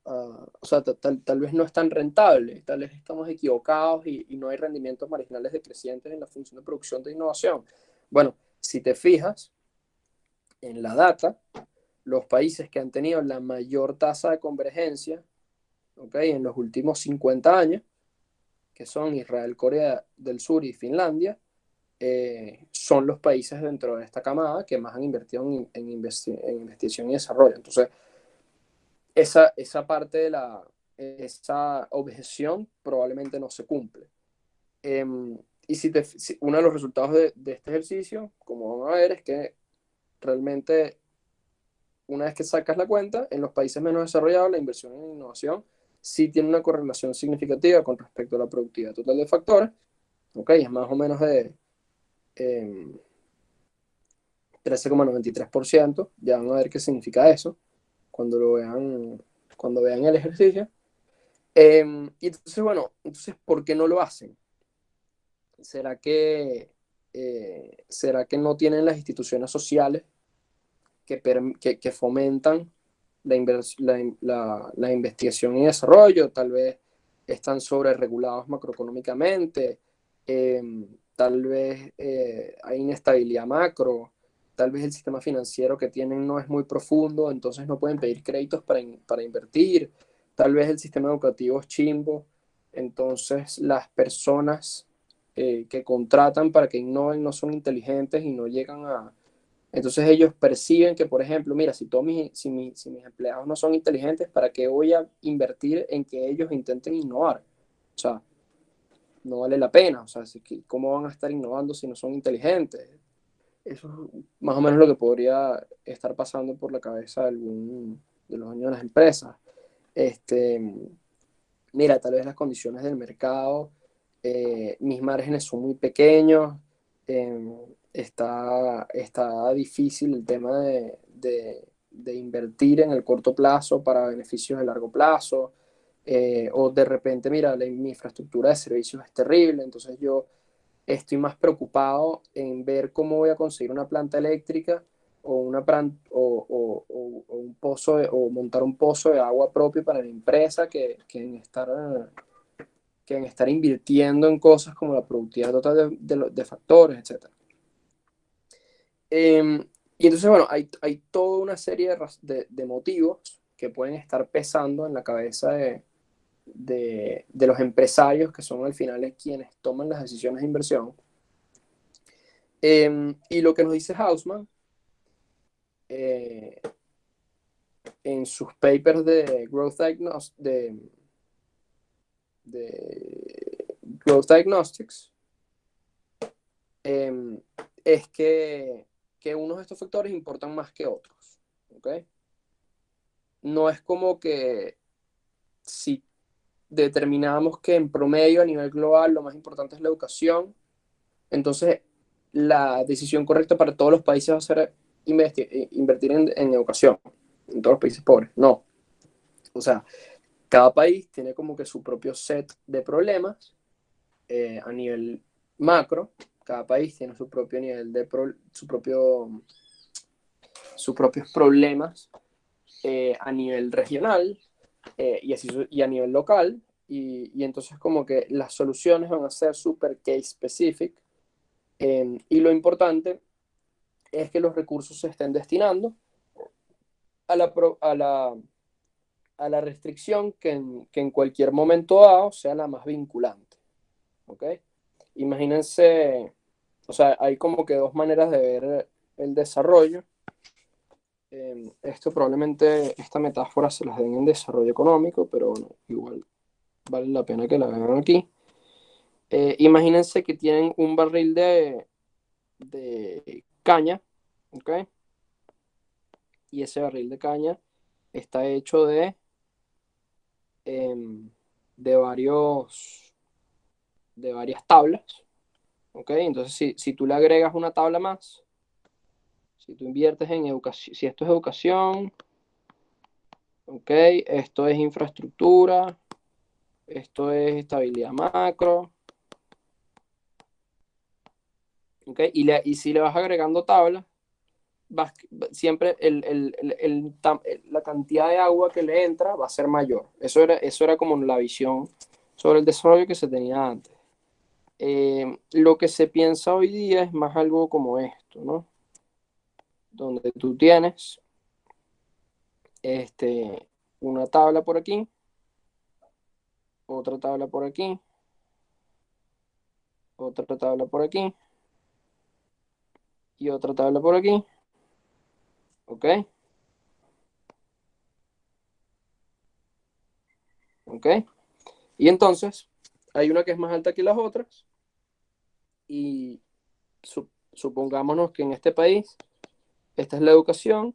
sea, tal vez no es tan rentable, tal vez estamos equivocados y no hay rendimientos marginales decrecientes en la función de producción de innovación. Bueno, si te fijas en la data, los países que han tenido la mayor tasa de convergencia, ¿okay?, en los últimos 50 años, que son Israel, Corea del Sur y Finlandia, son los países dentro de esta camada que más han invertido en investigación y desarrollo. Entonces, esa parte esa objeción probablemente no se cumple. Y uno de los resultados de este ejercicio, como van a ver, es que realmente una vez que sacas la cuenta, en los países menos desarrollados la inversión en innovación sí tiene una correlación significativa con respecto a la productividad total de factores. Ok, es más o menos de 13,93%. Ya van a ver qué significa eso cuando cuando vean el ejercicio. Y entonces, bueno, entonces, ¿por qué no lo hacen? ¿Será que no tienen las instituciones sociales que fomentan la investigación y desarrollo? Tal vez están sobre regulados macroeconómicamente, eh, tal vez hay inestabilidad macro, tal vez el sistema financiero que tienen no es muy profundo, entonces no pueden pedir créditos para invertir, tal vez el sistema educativo es chimbo, entonces las personas que contratan para que innoven no son inteligentes y no llegan a... Entonces ellos perciben que, por ejemplo, mira, si mis empleados no son inteligentes, ¿para qué voy a invertir en que ellos intenten innovar? O sea, no vale la pena. O sea, ¿cómo van a estar innovando si no son inteligentes? Eso es más o menos lo que podría estar pasando por la cabeza de algún de los dueños de las empresas. Este, mira, tal vez las condiciones del mercado, mis márgenes son muy pequeños, está difícil el tema de invertir en el corto plazo para beneficios de largo plazo, o de repente, mira, mi infraestructura de servicios es terrible, entonces yo estoy más preocupado en ver cómo voy a conseguir una planta eléctrica o un pozo o montar un pozo de agua propio para la empresa que en estar invirtiendo en cosas como la productividad total de factores, etc. Y entonces, bueno, hay toda una serie de motivos que pueden estar pesando en la cabeza de los empresarios, que son al final quienes toman las decisiones de inversión. Y lo que nos dice Hausman en sus papers de Growth Diagnostics es que unos de estos factores importan más que otros. ¿Okay? No es como que si determinamos que en promedio a nivel global lo más importante es la educación, entonces la decisión correcta para todos los países va a ser invertir en educación, en todos los países pobres. No. O sea, cada país tiene como que su propio set de problemas a nivel macro. Cada país tiene su propio nivel sus propios problemas a nivel regional y a nivel local. Y entonces como que las soluciones van a ser super case specific. Y lo importante es que los recursos se estén destinando a la, a la restricción que en cualquier momento dado sea la más vinculante. ¿Ok? Imagínense, o sea, hay como que dos maneras de ver el desarrollo. Esto probablemente, esta metáfora se las den en desarrollo económico, pero bueno, igual vale la pena que la vean aquí. Imagínense que tienen un barril de caña, ¿ok? Y ese barril de caña está hecho em, de de varias tablas, ¿ok? Entonces, si tú le agregas una tabla más, si tú inviertes en educación, si esto es educación, ¿ok? Esto es infraestructura, esto es estabilidad macro, ¿ok? Y si le vas agregando tablas, siempre la cantidad de agua que le entra va a ser mayor. Eso era como la visión sobre el desarrollo que se tenía antes. Lo que se piensa hoy día es más algo como esto, ¿no? Donde tú tienes una tabla por aquí, otra tabla por aquí, otra tabla por aquí y otra tabla por aquí, ¿ok? ¿Ok? Y entonces hay una que es más alta que las otras y supongámonos que en este país esta es la educación,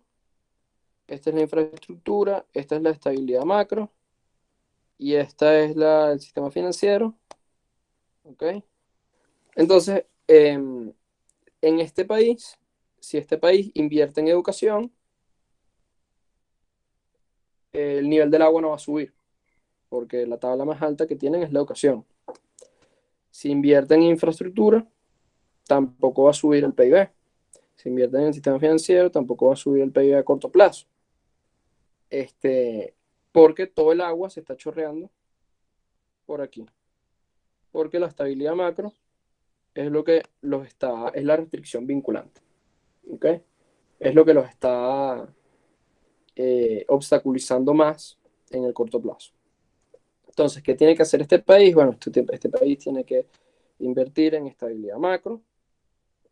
esta es la infraestructura, esta es la estabilidad macro y esta es el sistema financiero, ¿ok? Entonces, en este país, si este país invierte en educación, el nivel del agua no va a subir, porque la tabla más alta que tienen es la educación. Si invierte en infraestructura, tampoco va a subir el PIB. Si invierte en el sistema financiero, tampoco va a subir el PIB a corto plazo. Porque todo el agua se está chorreando por aquí. Porque la estabilidad macro es lo que es la restricción vinculante. ¿Ok? Es lo que los está obstaculizando más en el corto plazo. Entonces, ¿qué tiene que hacer este país? Bueno, este país tiene que invertir en estabilidad macro,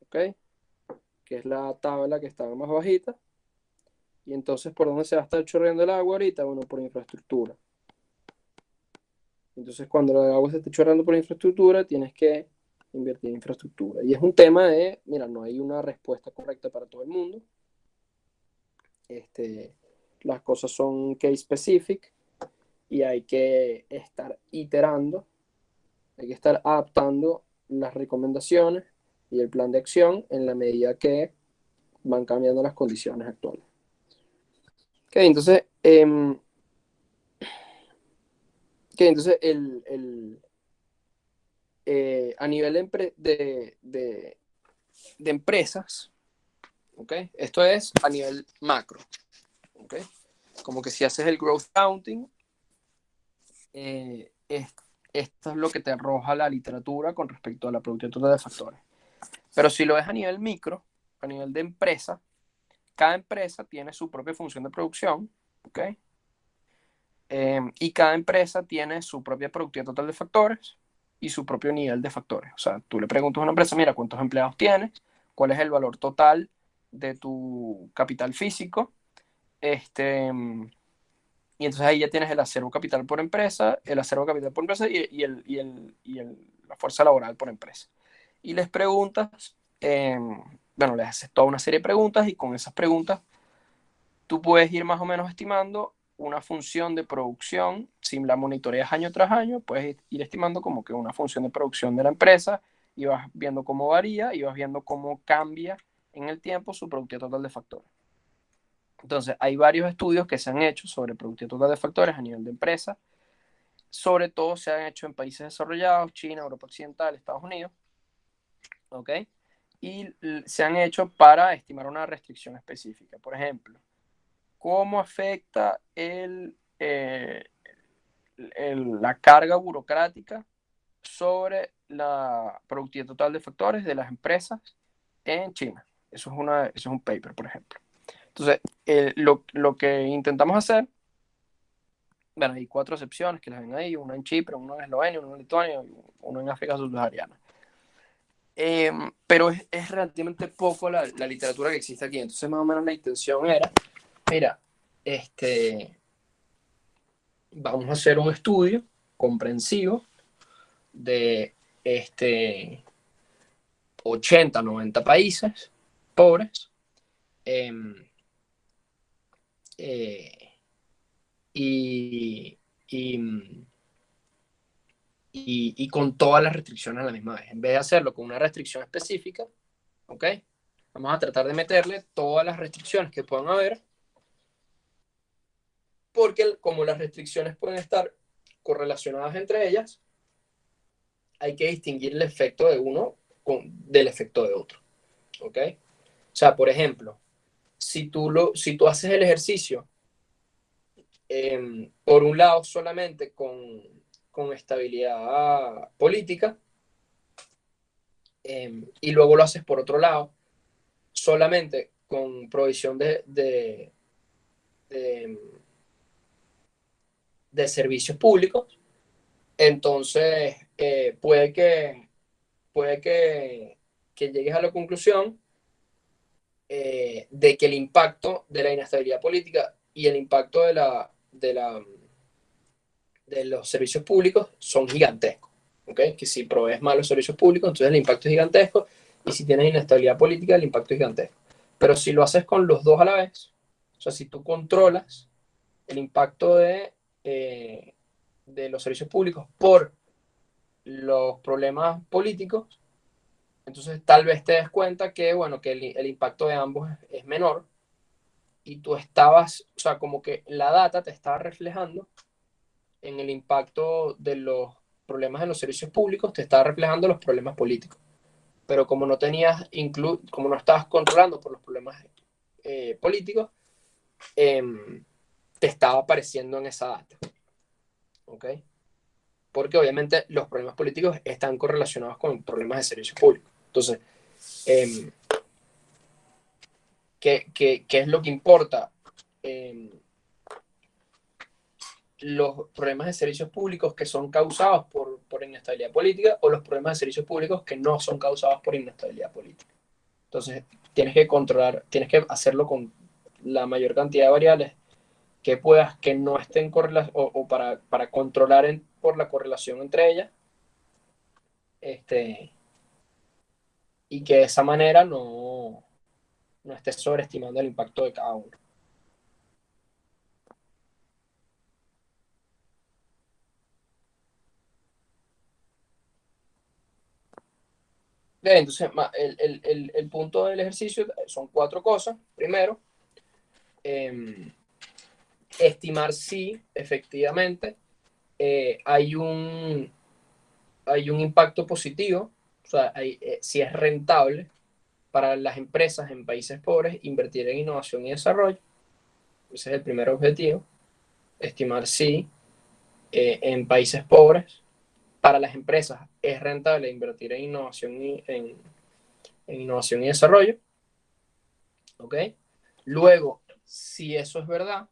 ¿ok? Que es la tabla que está más bajita. Y entonces, ¿por dónde se va a estar chorreando el agua ahorita? Bueno, por infraestructura. Entonces, cuando el agua se esté chorreando por infraestructura, tienes que invertir en infraestructura. Y es un tema mira, no hay una respuesta correcta para todo el mundo. Este, las cosas son case specific y hay que estar iterando, hay que estar adaptando las recomendaciones y el plan de acción en la medida que van cambiando las condiciones actuales. Okay, entonces, a nivel de empresas, ¿okay? Esto es a nivel macro. ¿Okay? Como que si haces el growth counting, esto es lo que te arroja la literatura con respecto a la productividad total de factores. Pero si lo ves a nivel micro, a nivel de empresa, cada empresa tiene su propia función de producción, ¿ok? Y cada empresa tiene su propia productividad total de factores y su propio nivel de factores. O sea, tú le preguntas a una empresa, mira, ¿cuántos empleados tienes? ¿Cuál es el valor total de tu capital físico? Y entonces ahí ya tienes el acervo capital por empresa, el acervo capital por empresa la fuerza laboral por empresa. Y les preguntas, bueno, les haces toda una serie de preguntas y con esas preguntas tú puedes ir más o menos estimando una función de producción. Si la monitoreas año tras año, puedes ir estimando como que una función de producción de la empresa y vas viendo cómo varía y vas viendo cómo cambia en el tiempo su productividad total de factores. Entonces, hay varios estudios que se han hecho sobre productividad total de factores a nivel de empresa. Sobre todo se han hecho en países desarrollados, China, Europa Occidental, Estados Unidos. ¿Ok? Y se han hecho para estimar una restricción específica. Por ejemplo, ¿cómo afecta la carga burocrática sobre la productividad total de factores de las empresas en China? Eso es un paper, por ejemplo. Entonces, lo que intentamos hacer, bueno, hay cuatro excepciones que las ven ahí, uno en Chipre, uno en Eslovenia, uno en Lituania y uno en África subsahariana. Pero es relativamente poco la literatura que existe aquí. Entonces, más o menos la intención era Mira, vamos a hacer un estudio comprensivo de 80, 90 países pobres, eh, eh, y, y, y con todas las restricciones a la misma vez. En vez de hacerlo con una restricción específica, ¿ok? Vamos a tratar de meterle todas las restricciones que puedan haber, porque como las restricciones pueden estar correlacionadas entre ellas, hay que distinguir el efecto de uno del efecto de otro, ¿ok? O sea, por ejemplo, si tú haces el ejercicio, por un lado solamente con estabilidad política, y luego lo haces por otro lado solamente con provisión de, de servicios públicos, entonces puede que llegues a la conclusión de que el impacto de la inestabilidad política y el impacto de los servicios públicos son gigantescos. ¿Okay? Que si provees mal los servicios públicos, entonces el impacto es gigantesco, y si tienes inestabilidad política, el impacto es gigantesco. Pero si lo haces con los dos a la vez, o sea, si tú controlas el impacto de los servicios públicos por los problemas políticos, entonces tal vez te des cuenta que, bueno, que el impacto de ambos es menor, y tú estabas, o sea, como que la data te estaba reflejando en el impacto de los problemas en los servicios públicos, te estaba reflejando los problemas políticos. Pero como no tenías, como no estabas controlando por los problemas políticos, eh, te estaba apareciendo en esa data. ¿Ok? Porque obviamente los problemas políticos están correlacionados con problemas de servicios públicos. Entonces, eh, ¿qué es lo que importa? Eh, los problemas de servicios públicos que son causados por inestabilidad política, o los problemas de servicios públicos que no son causados por inestabilidad política. Entonces, tienes que controlar, tienes que hacerlo con la mayor cantidad de variables que puedas, que no estén correlacionadas, o para controlar por la correlación entre ellas, y que de esa manera no estés sobreestimando el impacto de cada uno. Bien, entonces, el punto del ejercicio son cuatro cosas. Primero, eh, estimar si efectivamente hay un impacto positivo, o sea, si es rentable para las empresas en países pobres invertir en innovación y desarrollo. Ese es el primer objetivo, estimar si en países pobres para las empresas es rentable invertir en innovación en innovación y desarrollo. ¿Ok? Luego, si eso es verdad,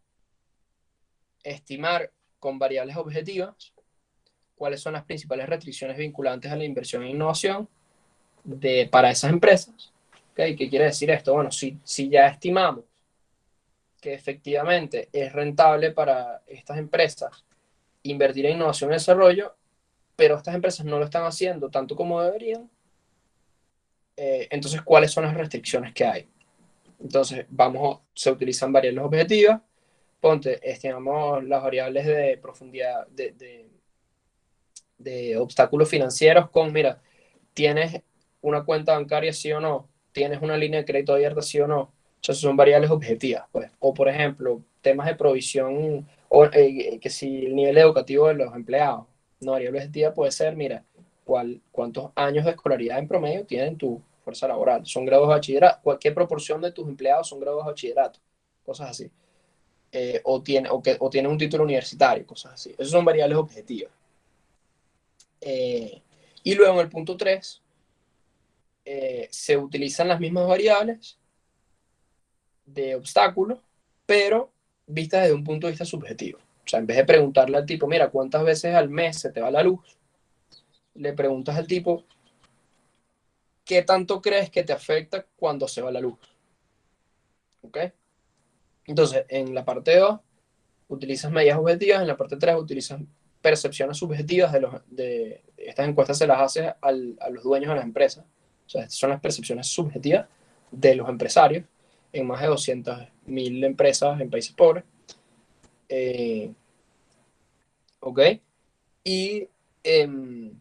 estimar con variables objetivas cuáles son las principales restricciones vinculantes a la inversión en innovación para esas empresas. ¿Okay? ¿Qué quiere decir esto? Bueno, si ya estimamos que efectivamente es rentable para estas empresas invertir en innovación y desarrollo, pero estas empresas no lo están haciendo tanto como deberían, entonces, ¿cuáles son las restricciones que hay? Entonces, se utilizan variables objetivas. Ponte, estimamos las variables de profundidad, de obstáculos financieros mira, ¿tienes una cuenta bancaria sí o no? ¿Tienes una línea de crédito abierta sí o no? O sea, son variables objetivas, pues. O, por ejemplo, temas de provisión, o que si el nivel educativo de los empleados. Una variable objetiva puede ser, mira, ¿cuántos años de escolaridad en promedio tienen tu fuerza laboral? ¿Son grados de bachillerato? ¿Qué proporción de tus empleados son grados de bachillerato? Cosas así. O tienen un título universitario, cosas así. Esas son variables objetivas. Eh, y luego en el punto 3 se utilizan las mismas variables de obstáculos, pero vistas desde un punto de vista subjetivo. O sea, en vez de preguntarle al tipo, mira, ¿cuántas veces al mes se te va la luz? Le preguntas al tipo, ¿qué tanto crees que te afecta cuando se va la luz? ¿Ok? Entonces, en la parte 2 utilizas medidas objetivas, en la parte 3 utilizas percepciones subjetivas de estas encuestas se las hace a los dueños de las empresas. O sea, estas son las percepciones subjetivas de los empresarios en más de 200.000 empresas en países pobres. ¿Ok? Y, eh,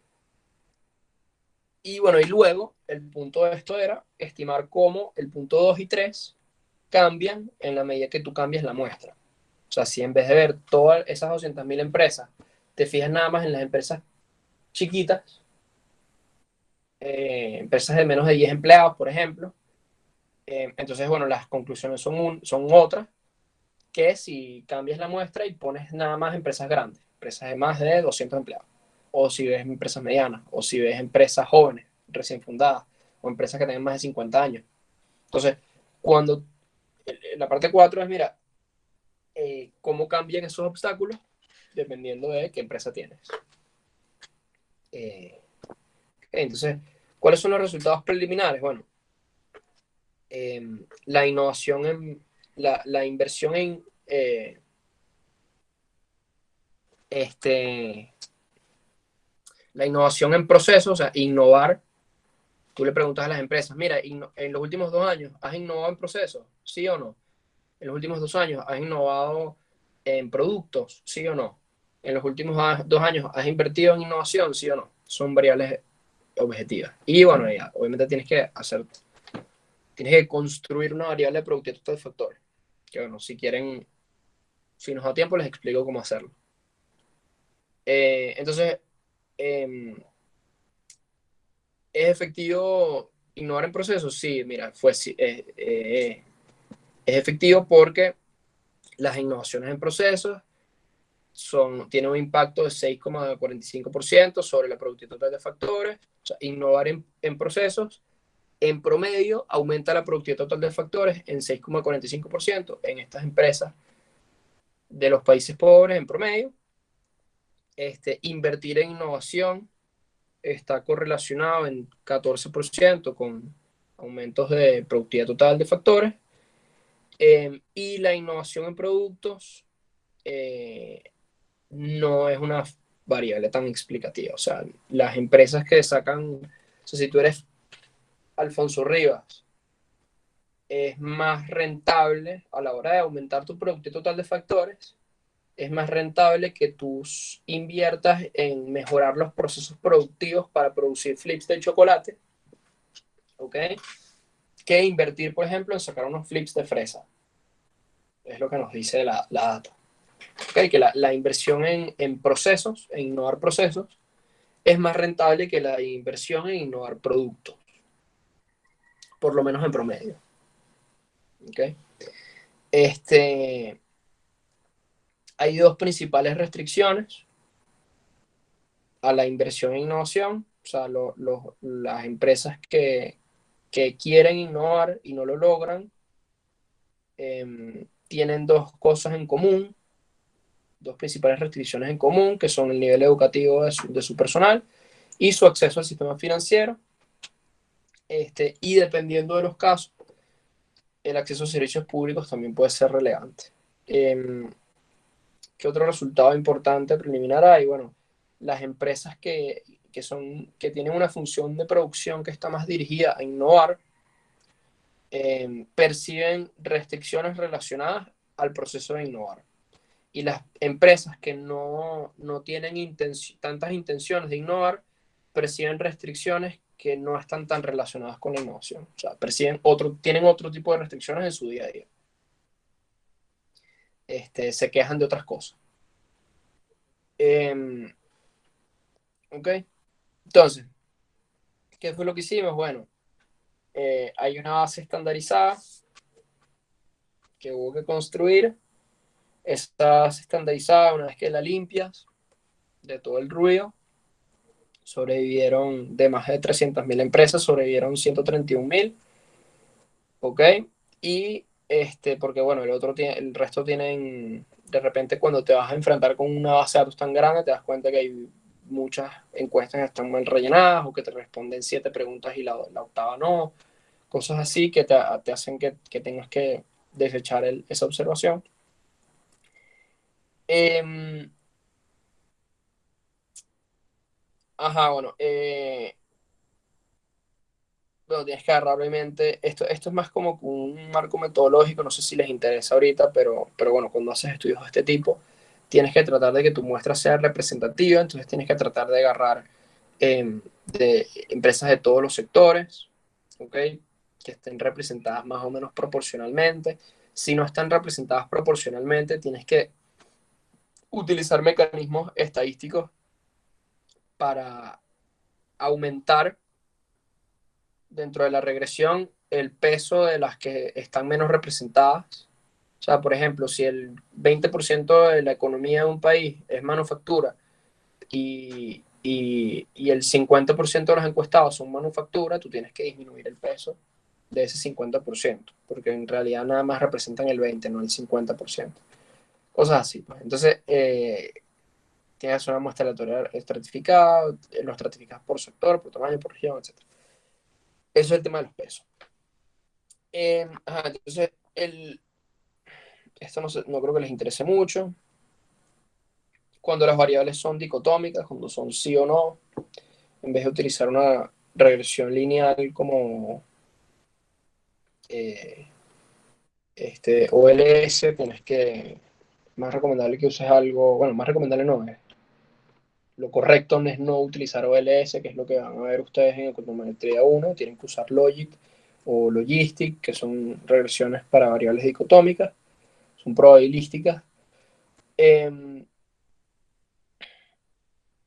y bueno, y luego el punto de esto era estimar cómo el punto 2 y 3 cambian en la medida que tú cambias la muestra. O sea, si en vez de ver todas esas 200.000 empresas, te fijas nada más en las empresas chiquitas, empresas de menos de 10 empleados, por ejemplo, entonces, bueno, las conclusiones son otras que si cambias la muestra y pones nada más empresas grandes, empresas de más de 200 empleados, o si ves empresas medianas, o si ves empresas jóvenes, recién fundadas, o empresas que tengan más de 50 años. Entonces, cuando la parte 4 es, mira, cómo cambian esos obstáculos dependiendo de qué empresa tienes. Eh, entonces, ¿cuáles son los resultados preliminares? Bueno, la innovación la inversión en este, la innovación en procesos, o sea, innovar. Tú le preguntas a las empresas, mira, en los últimos 2 años, ¿has innovado en procesos? ¿Sí o no? En los últimos 2 años, ¿has innovado en productos? ¿Sí o no? En los últimos 2 años, ¿has invertido en innovación? ¿Sí o no? Son variables objetivas. Y bueno, ya, obviamente tienes que construir una variable de productividad total de factores. Que bueno, si nos da tiempo, les explico cómo hacerlo. Entonces, eh, ¿es efectivo innovar en procesos? Sí, mira, es efectivo porque las innovaciones en procesos tienen un impacto de 6,45% sobre la productividad total de factores. O sea, innovar en procesos, en promedio, aumenta la productividad total de factores en 6,45% en estas empresas de los países pobres en promedio. Invertir en innovación está correlacionado en 14% con aumentos de productividad total de factores. Y la innovación en productos eh, no es una variable tan explicativa. O sea, las empresas que sacan, o sea, si tú eres Alfonso Rivas, es más rentable a la hora de aumentar tu productividad total de factores, es más rentable que tú inviertas en mejorar los procesos productivos para producir flips de chocolate, ¿ok? Que invertir, por ejemplo, en sacar unos flips de fresa. Es lo que nos dice la data. ¿Okay? Que la inversión en procesos, en innovar procesos, es más rentable que la inversión en innovar productos, por lo menos en promedio. ¿Okay? Este, hay dos principales restricciones a la inversión en innovación. O sea, las empresas que quieren innovar y no lo logran, tienen dos cosas en común, dos principales restricciones en común, que son el nivel educativo de su personal y su acceso al sistema financiero. Y dependiendo de los casos, el acceso a servicios públicos también puede ser relevante. ¿Qué otro resultado importante preliminar hay? Bueno, las empresas que tienen una función de producción que está más dirigida a innovar, perciben restricciones relacionadas al proceso de innovar. Y las empresas que no tienen tantas intenciones de innovar, perciben restricciones que no están tan relacionadas con la innovación. O sea, tienen otro tipo de restricciones en su día a día. Se quejan de otras cosas. Ok, entonces, ¿qué fue lo que hicimos? Bueno, hay una base estandarizada que hubo que construir. Esta base estandarizada, una vez que la limpias de todo el ruido, sobrevivieron de más de 300.000 empresas, sobrevivieron 131.000, ¿ok? Y porque bueno, el resto tienen, de repente cuando te vas a enfrentar con una base de datos tan grande, te das cuenta que hay muchas encuestas que están mal rellenadas o que te responden 7 preguntas y la octava no, cosas así que te hacen que tengas que desechar esa observación. Ajá, bueno, bueno, tienes que agarrar obviamente, esto es más como un marco metodológico, no sé si les interesa ahorita, pero bueno, cuando haces estudios de este tipo, tienes que tratar de que tu muestra sea representativa, entonces tienes que tratar de agarrar de empresas de todos los sectores, ¿ok? Que estén representadas más o menos proporcionalmente. Si no están representadas proporcionalmente, tienes que utilizar mecanismos estadísticos para aumentar dentro de la regresión el peso de las que están menos representadas. O sea, por ejemplo, si el 20% de la economía de un país es manufactura y el 50% de los encuestados son manufactura, tú tienes que disminuir el peso de ese 50%, porque en realidad nada más representan el 20%, no el 50%. Cosas así, pues. Entonces, tienes una muestra aleatoria estratificada, lo estratificas por sector, por tamaño, por región, etc. Eso es el tema de los pesos. Ajá, entonces, esto no creo que les interese mucho. Cuando las variables son dicotómicas, cuando son sí o no, en vez de utilizar una regresión lineal como eh, OLS, tienes que, más recomendable que uses algo, bueno, más recomendable no es. Lo correcto es no utilizar OLS, que es lo que van a ver ustedes en econometría 1, tienen que usar Logic o Logistic, que son regresiones para variables dicotómicas, son probabilísticas.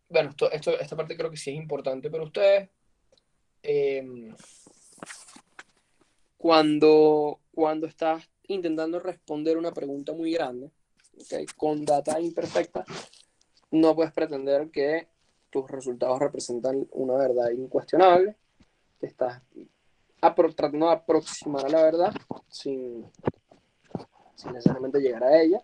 Bueno, esta parte creo que sí es importante para ustedes. Eh, cuando estás intentando responder una pregunta muy grande, ¿okay? Con data imperfecta, no puedes pretender que tus resultados representan una verdad incuestionable. Te estás tratando de aproximar a la verdad sin necesariamente llegar a ella.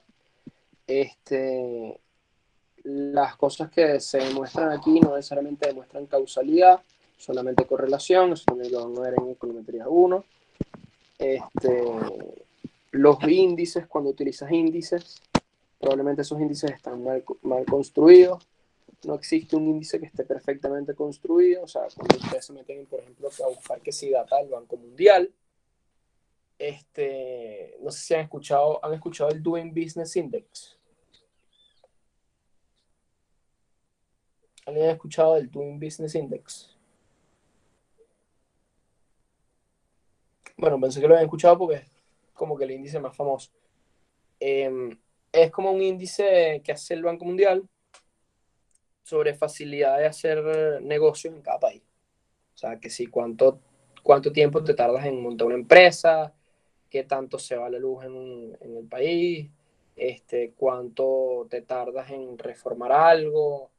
Las cosas que se demuestran aquí no necesariamente demuestran causalidad, solamente correlación, eso también lo van a ver en econometría 1. Los índices, cuando utilizas índices, probablemente esos índices están mal construidos. No existe un índice que esté perfectamente construido. O sea, cuando ustedes se meten, por ejemplo, a buscar que si data del Banco Mundial, no sé si han escuchado el Doing Business Index. ¿Alguien ha escuchado del Doing Business Index? Bueno, pensé que lo habían escuchado porque es como que el índice más famoso. Es como un índice que hace el Banco Mundial sobre facilidad de hacer negocios en cada país. O sea, que si cuánto tiempo te tardas en montar una empresa, qué tanto se va la luz en el país, cuánto te tardas en reformar algo,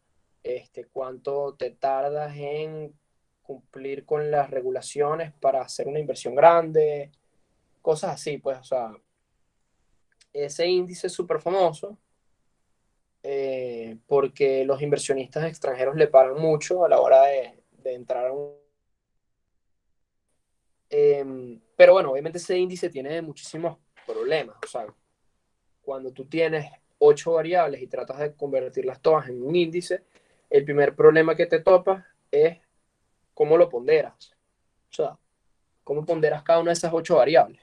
cuánto te tardas en cumplir con las regulaciones para hacer una inversión grande, cosas así, pues, o sea, ese índice es súper famoso porque los inversionistas extranjeros le pagan mucho a la hora de entrar a un... pero bueno, obviamente ese índice tiene muchísimos problemas. O sea, cuando tú tienes 8 variables y tratas de convertirlas todas en un índice, el primer problema que te topas es cómo lo ponderas. O sea, cómo ponderas cada una de esas 8 variables.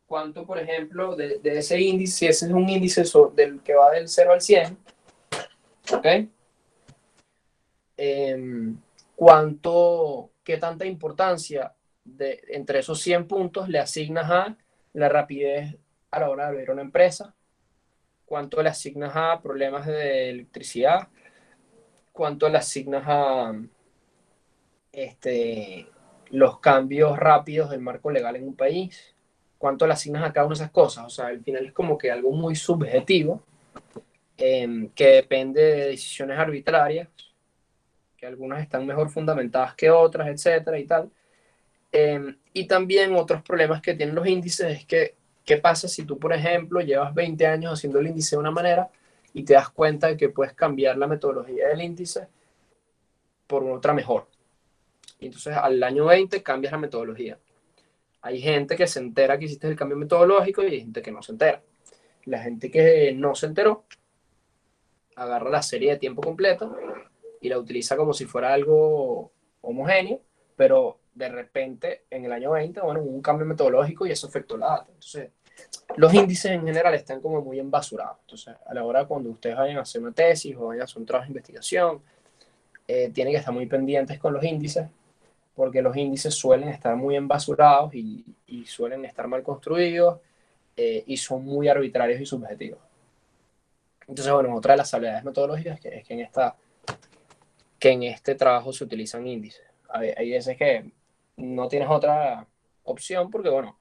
¿Cuánto, por ejemplo, de ese índice, si ese es un índice del que va del 0 al 100, ¿ok? ¿Qué tanta importancia entre esos 100 puntos le asignas a la rapidez a la hora de ver una empresa? ¿Cuánto le asignas a problemas de electricidad? ¿Cuánto le asignas a los cambios rápidos del marco legal en un país? ¿Cuánto le asignas a cada una de esas cosas? O sea, al final es como que algo muy subjetivo que depende de decisiones arbitrarias, que algunas están mejor fundamentadas que otras, etcétera y tal. Y también otros problemas que tienen los índices es que, ¿qué pasa si tú, por ejemplo, llevas 20 años haciendo el índice de una manera y te das cuenta de que puedes cambiar la metodología del índice por otra mejor? Y entonces al año 20 cambias la metodología. Hay gente que se entera que hiciste el cambio metodológico y hay gente que no se entera. La gente que no se enteró agarra la serie de tiempo completo y la utiliza como si fuera algo homogéneo, pero de repente en el año 20, bueno, hubo un cambio metodológico y eso afectó la data. Entonces, los índices en general están como muy embasurados. Entonces, a la hora cuando ustedes vayan a hacer una tesis o vayan a hacer un trabajo de investigación, tienen que estar muy pendientes con los índices, porque los índices suelen estar muy embasurados y suelen estar mal construidos y son muy arbitrarios y subjetivos. Entonces, bueno, otra de las habilidades metodológicas es que en este trabajo se utilizan índices. Hay veces que no tienes otra opción porque, bueno,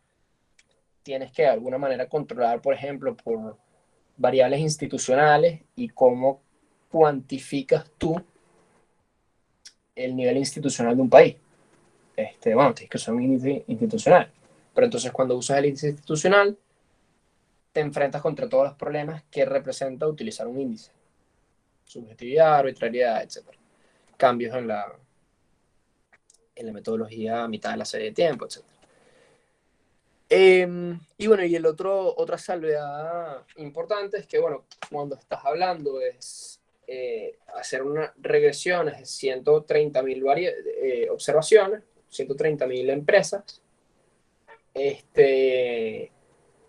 tienes que de alguna manera controlar, por ejemplo, por variables institucionales y cómo cuantificas tú el nivel institucional de un país. Bueno, tienes que usar un índice institucional. Pero entonces cuando usas el índice institucional, te enfrentas contra todos los problemas que representa utilizar un índice. Subjetividad, arbitrariedad, etc. Cambios en la metodología a mitad de la serie de tiempo, etc. Y bueno, y otra salvedad importante es que, bueno, cuando estás hablando es hacer una regresión de 130.000 observaciones, 130.000 empresas,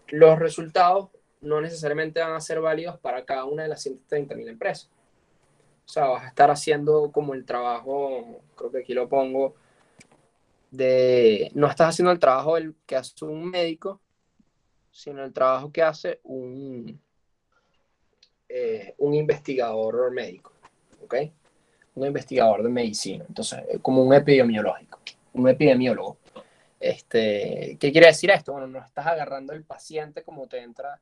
los resultados no necesariamente van a ser válidos para cada una de las 130.000 empresas. O sea, vas a estar haciendo como el trabajo, creo que aquí lo pongo, no estás haciendo el trabajo que hace un médico, sino el trabajo que hace un investigador médico, ¿ok? Un investigador de medicina, entonces, como un epidemiológico, un epidemiólogo. ¿Qué quiere decir esto? Bueno, no estás agarrando el paciente como te entra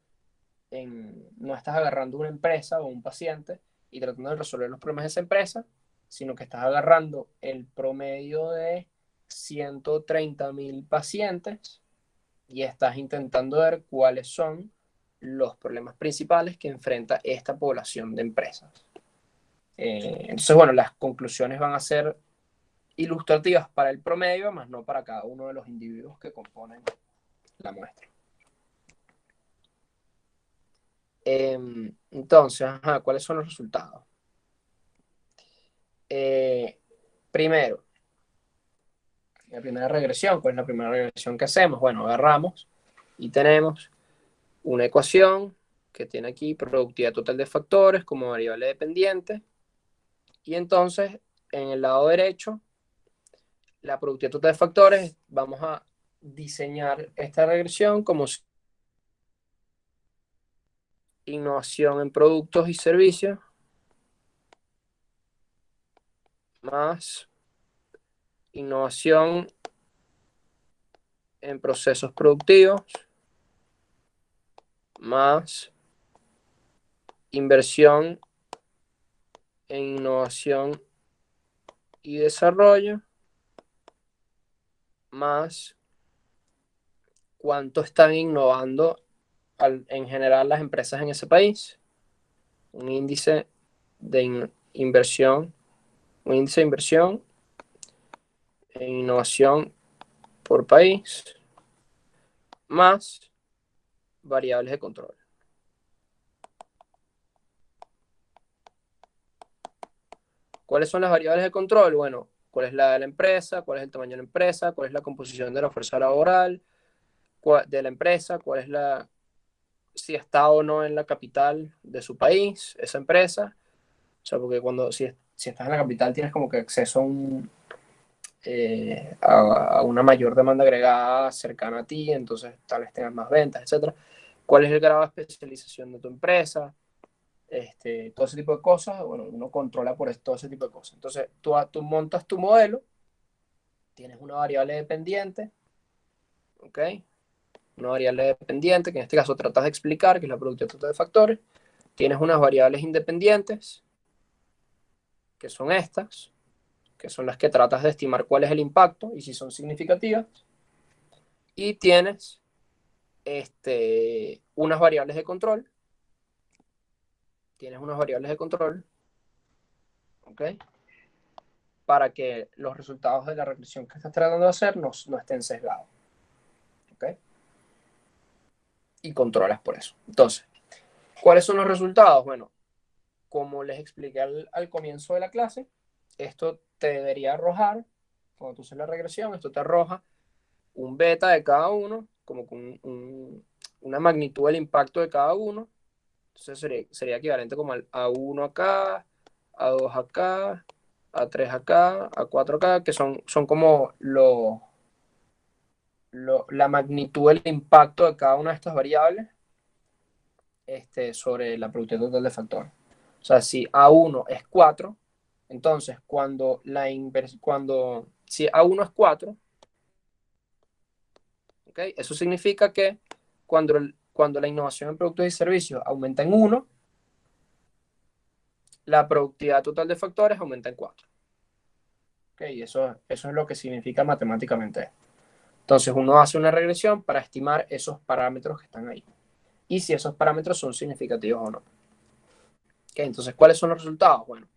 no estás agarrando una empresa o un paciente y tratando de resolver los problemas de esa empresa, sino que estás agarrando el promedio de 130.000 pacientes y estás intentando ver cuáles son los problemas principales que enfrenta esta población de empresas. Entonces, bueno, las conclusiones van a ser ilustrativas para el promedio, más no para cada uno de los individuos que componen la muestra. Entonces, ajá, ¿cuáles son los resultados? Primero, la primera regresión. ¿Cuál es la primera regresión que hacemos? Bueno, agarramos y tenemos una ecuación que tiene aquí productividad total de factores como variable dependiente. Y entonces, en el lado derecho, la productividad total de factores, vamos a diseñar esta regresión como innovación en productos y servicios más innovación en procesos productivos más inversión en innovación y desarrollo más cuánto están innovando en general las empresas en ese país, un índice de inversión, un índice de inversión en innovación por país, más variables de control. ¿Cuáles son las variables de control? Bueno, ¿cuál es la de la empresa? ¿Cuál es el tamaño de la empresa? ¿Cuál es la composición de la fuerza laboral de la empresa? ¿Cuál es si está o no en la capital de su país, esa empresa? O sea, porque si estás en la capital tienes como que acceso a una mayor demanda agregada cercana a ti, entonces tal vez tengas más ventas, etcétera. ¿Cuál es el grado de especialización de tu empresa? Todo ese tipo de cosas, bueno, uno controla por todo ese tipo de cosas. Entonces, tú montas tu modelo, tienes una variable dependiente, ¿ok? Una variable dependiente, que en este caso tratas de explicar, que es la productividad total de factores. Tienes unas variables independientes, que son estas, que son las que tratas de estimar cuál es el impacto y si son significativas. Y tienes unas variables de control. Tienes unas variables de control, ¿ok? Para que los resultados de la regresión que estás tratando de hacer no estén sesgados. y controlas por eso. Entonces, ¿cuáles son los resultados? Bueno, como les expliqué al comienzo de la clase, esto te debería arrojar, cuando tú haces la regresión, esto te arroja un beta de cada uno, como con una magnitud del impacto de cada uno. Entonces sería equivalente como al A1 acá, A2 acá, A3 acá, A4 acá, que son como la magnitud del impacto de cada una de estas variables sobre la productividad total de factores. O sea, si A1 es 4, entonces si A1 es 4, ¿okay? Eso significa que cuando la innovación en productos y servicios aumenta en 1, la productividad total de factores aumenta en 4. ¿Okay? Eso es lo que significa matemáticamente. Entonces uno hace una regresión para estimar esos parámetros que están ahí. Y si esos parámetros son significativos o no. ¿Okay? Entonces, ¿cuáles son los resultados? Bueno,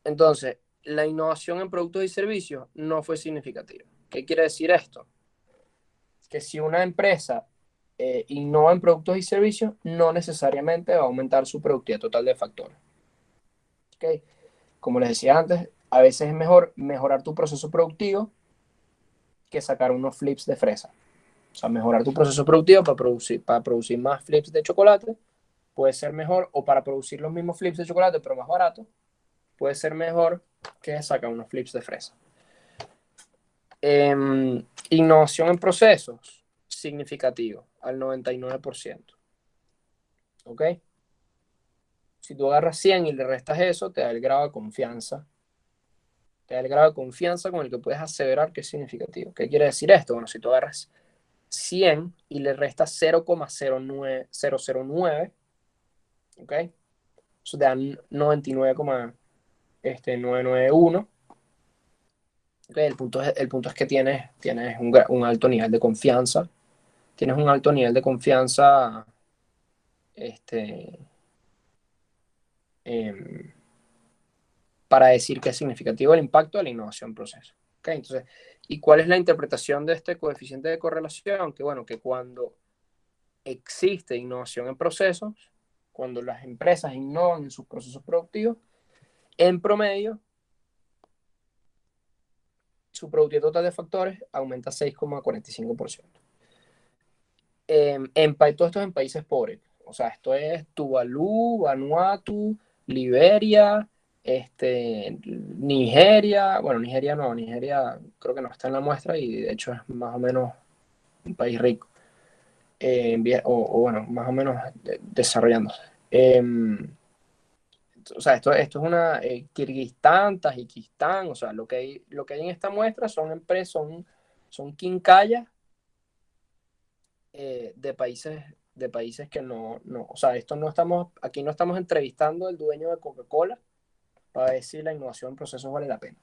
entonces, la innovación en productos y servicios no fue significativa. ¿Qué quiere decir esto? Que si una empresa innova en productos y servicios, no necesariamente va a aumentar su productividad total de factores. ¿Okay? Como les decía antes, a veces es mejor mejorar tu proceso productivo que sacar unos flips de fresa. O sea, mejorar tu proceso productivo para producir más flips de chocolate puede ser mejor, o para producir los mismos flips de chocolate pero más barato, puede ser mejor que sacar unos flips de fresa. Innovación en procesos, significativo, al 99%. ¿Ok? Si tú agarras 100 y le restas eso, te da el grado de confianza. Te da el grado de confianza con el que puedes aseverar que es significativo. ¿Qué quiere decir esto? Bueno, si tú agarras 100 y le restas 0,009, ¿ok? Eso te da 99,991. ¿Okay? El punto es que tienes un alto nivel de confianza. Tienes un alto nivel de confianza este, eh, para decir que es significativo el impacto de la innovación en proceso. ¿Okay? Entonces, ¿y cuál es la interpretación de este coeficiente de correlación? Que bueno, que cuando existe innovación en procesos, cuando las empresas innovan en sus procesos productivos, en promedio, su productividad total de factores aumenta 6,45%. Todo esto es en países pobres. O sea, esto es Tuvalu, Vanuatu, Liberia, Nigeria. Bueno, Nigeria no, Nigeria creo que no está en la muestra y de hecho es más o menos un país rico. O bueno, más o menos desarrollándose. O sea, esto es una Kirguistán, Tayikistán, o sea, lo que hay en esta muestra son empresas, son quincallas de países que o sea, aquí no estamos entrevistando al dueño de Coca-Cola para ver si la innovación en procesos vale la pena.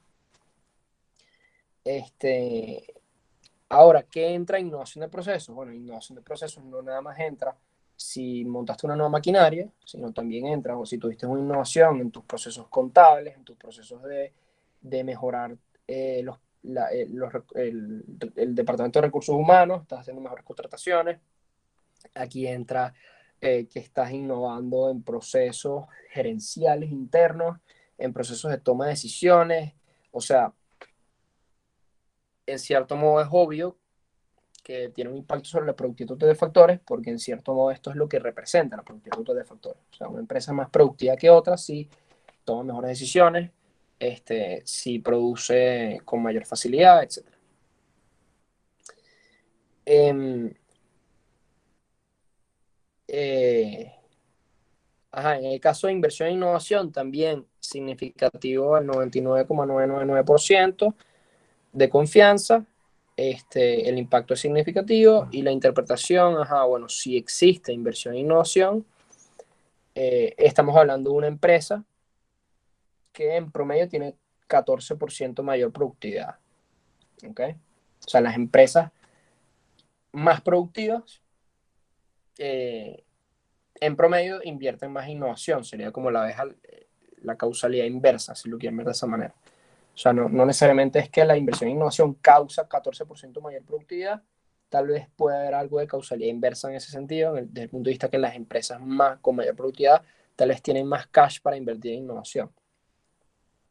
Ahora, ¿qué entra en innovación de procesos? Bueno, innovación de procesos no nada más entra si montaste una nueva maquinaria, sino también entra o si tuviste una innovación en tus procesos contables, en tus procesos de mejorar el departamento de recursos humanos, estás haciendo mejores contrataciones. Aquí entra que estás innovando en procesos gerenciales internos, en procesos de toma de decisiones. O sea, en cierto modo es obvio que tiene un impacto sobre la productividad de factores, porque en cierto modo esto es lo que representa la productividad de factores. O sea, una empresa más productiva que otra sí toma mejores decisiones, sí produce con mayor facilidad, etc. Eh, eh, en el caso de inversión e innovación, también significativo al 99,999% de confianza. El impacto es significativo y la interpretación, bueno, si existe inversión e innovación, estamos hablando de una empresa que en promedio tiene 14% mayor productividad. ¿Okay? O sea, las empresas más productivas en promedio invierten más innovación. Sería como la causalidad inversa, si lo quieren ver de esa manera. O sea, no necesariamente es que la inversión en innovación causa 14% mayor productividad, tal vez puede haber algo de causalidad inversa en ese sentido, desde el punto de vista que las empresas con mayor productividad tal vez tienen más cash para invertir en innovación.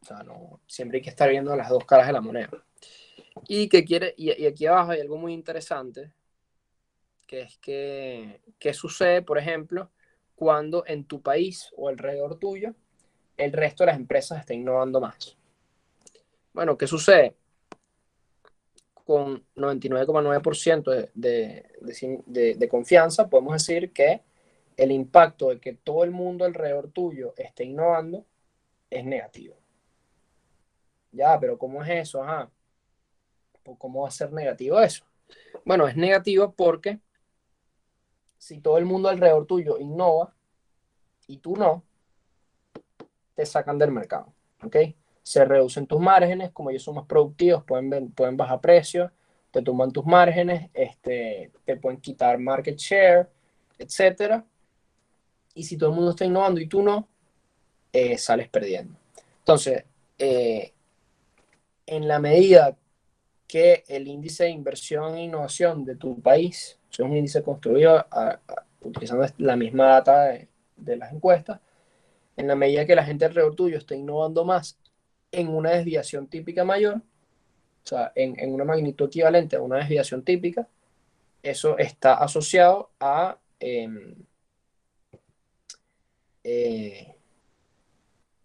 O sea, no, siempre hay que estar viendo las dos caras de la moneda. Y aquí abajo hay algo muy interesante, que es qué sucede, por ejemplo, cuando en tu país o alrededor tuyo el resto de las empresas está innovando más. Bueno, ¿qué sucede? Con 99,9% de confianza, podemos decir que el impacto de que todo el mundo alrededor tuyo esté innovando es negativo. Ya, pero ¿cómo es eso? Ajá. ¿Cómo va a ser negativo eso? Bueno, es negativo porque si todo el mundo alrededor tuyo innova y tú no, te sacan del mercado. ¿Ok? Se reducen tus márgenes, como ellos son más productivos, pueden bajar precios, te tumban tus márgenes, te pueden quitar market share, etcétera. Y si todo el mundo está innovando y tú no, sales perdiendo. Entonces, en la medida que el índice de inversión e innovación de tu país, es un índice construido utilizando la misma data de las encuestas, en la medida que la gente alrededor tuyo está innovando más en una desviación típica mayor, o sea, en una magnitud equivalente a una desviación típica, eso está asociado a eh,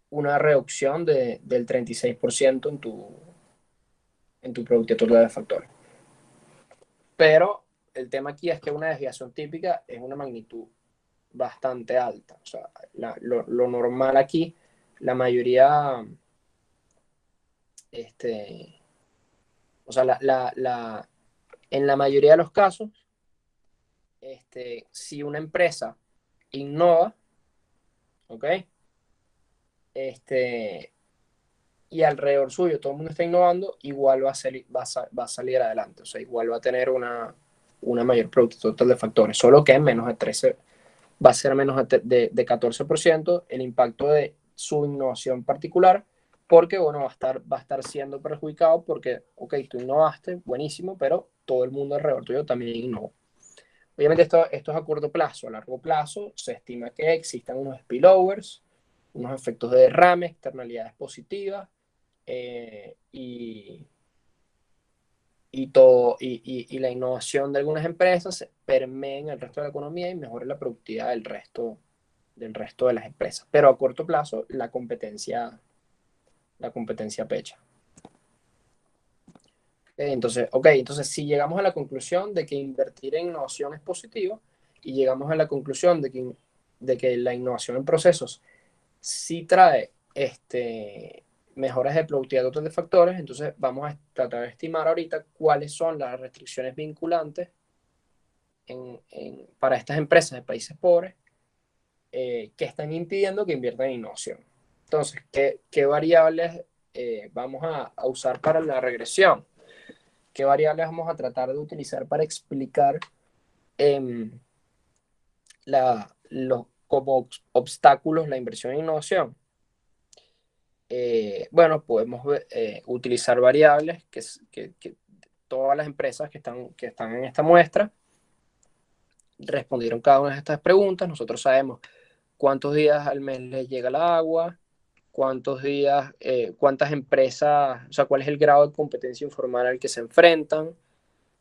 una reducción del 36% en tu producto total de factores. Pero el tema aquí es que una desviación típica es una magnitud bastante alta. O sea, lo normal aquí, la mayoría, o sea, en la mayoría de los casos, si una empresa innova, ¿ok? Este, y alrededor suyo todo el mundo está innovando, igual va a salir adelante. O sea, igual va a tener una mayor producto total de factores, solo que en menos de 13, va a ser menos de 14% el impacto de su innovación particular, porque bueno, va a estar siendo perjudicado porque, ok, tú innovaste, buenísimo, pero todo el mundo alrededor tuyo también innovó. Obviamente esto es a corto plazo. A largo plazo se estima que existan unos spillovers, unos efectos de derrame, externalidades positivas, y la innovación de algunas empresas permea en el resto de la economía y mejore la productividad del resto de las empresas. Pero a corto plazo la competencia pecha. Entonces si llegamos a la conclusión de que invertir en innovación es positivo y llegamos a la conclusión de que la innovación en procesos sí trae mejoras de productividad de otros factores, entonces vamos a tratar de estimar ahorita cuáles son las restricciones vinculantes para estas empresas de países pobres que están impidiendo que inviertan en innovación. Entonces, ¿qué variables vamos a usar para la regresión? ¿Qué variables vamos a tratar de utilizar para explicar eh, como obstáculos la inversión en innovación? Bueno, podemos utilizar variables que todas las empresas que están en esta muestra respondieron cada una de estas preguntas. Nosotros sabemos cuántos días al mes les llega el agua, cuántos días, cuántas empresas, o sea, cuál es el grado de competencia informal al que se enfrentan,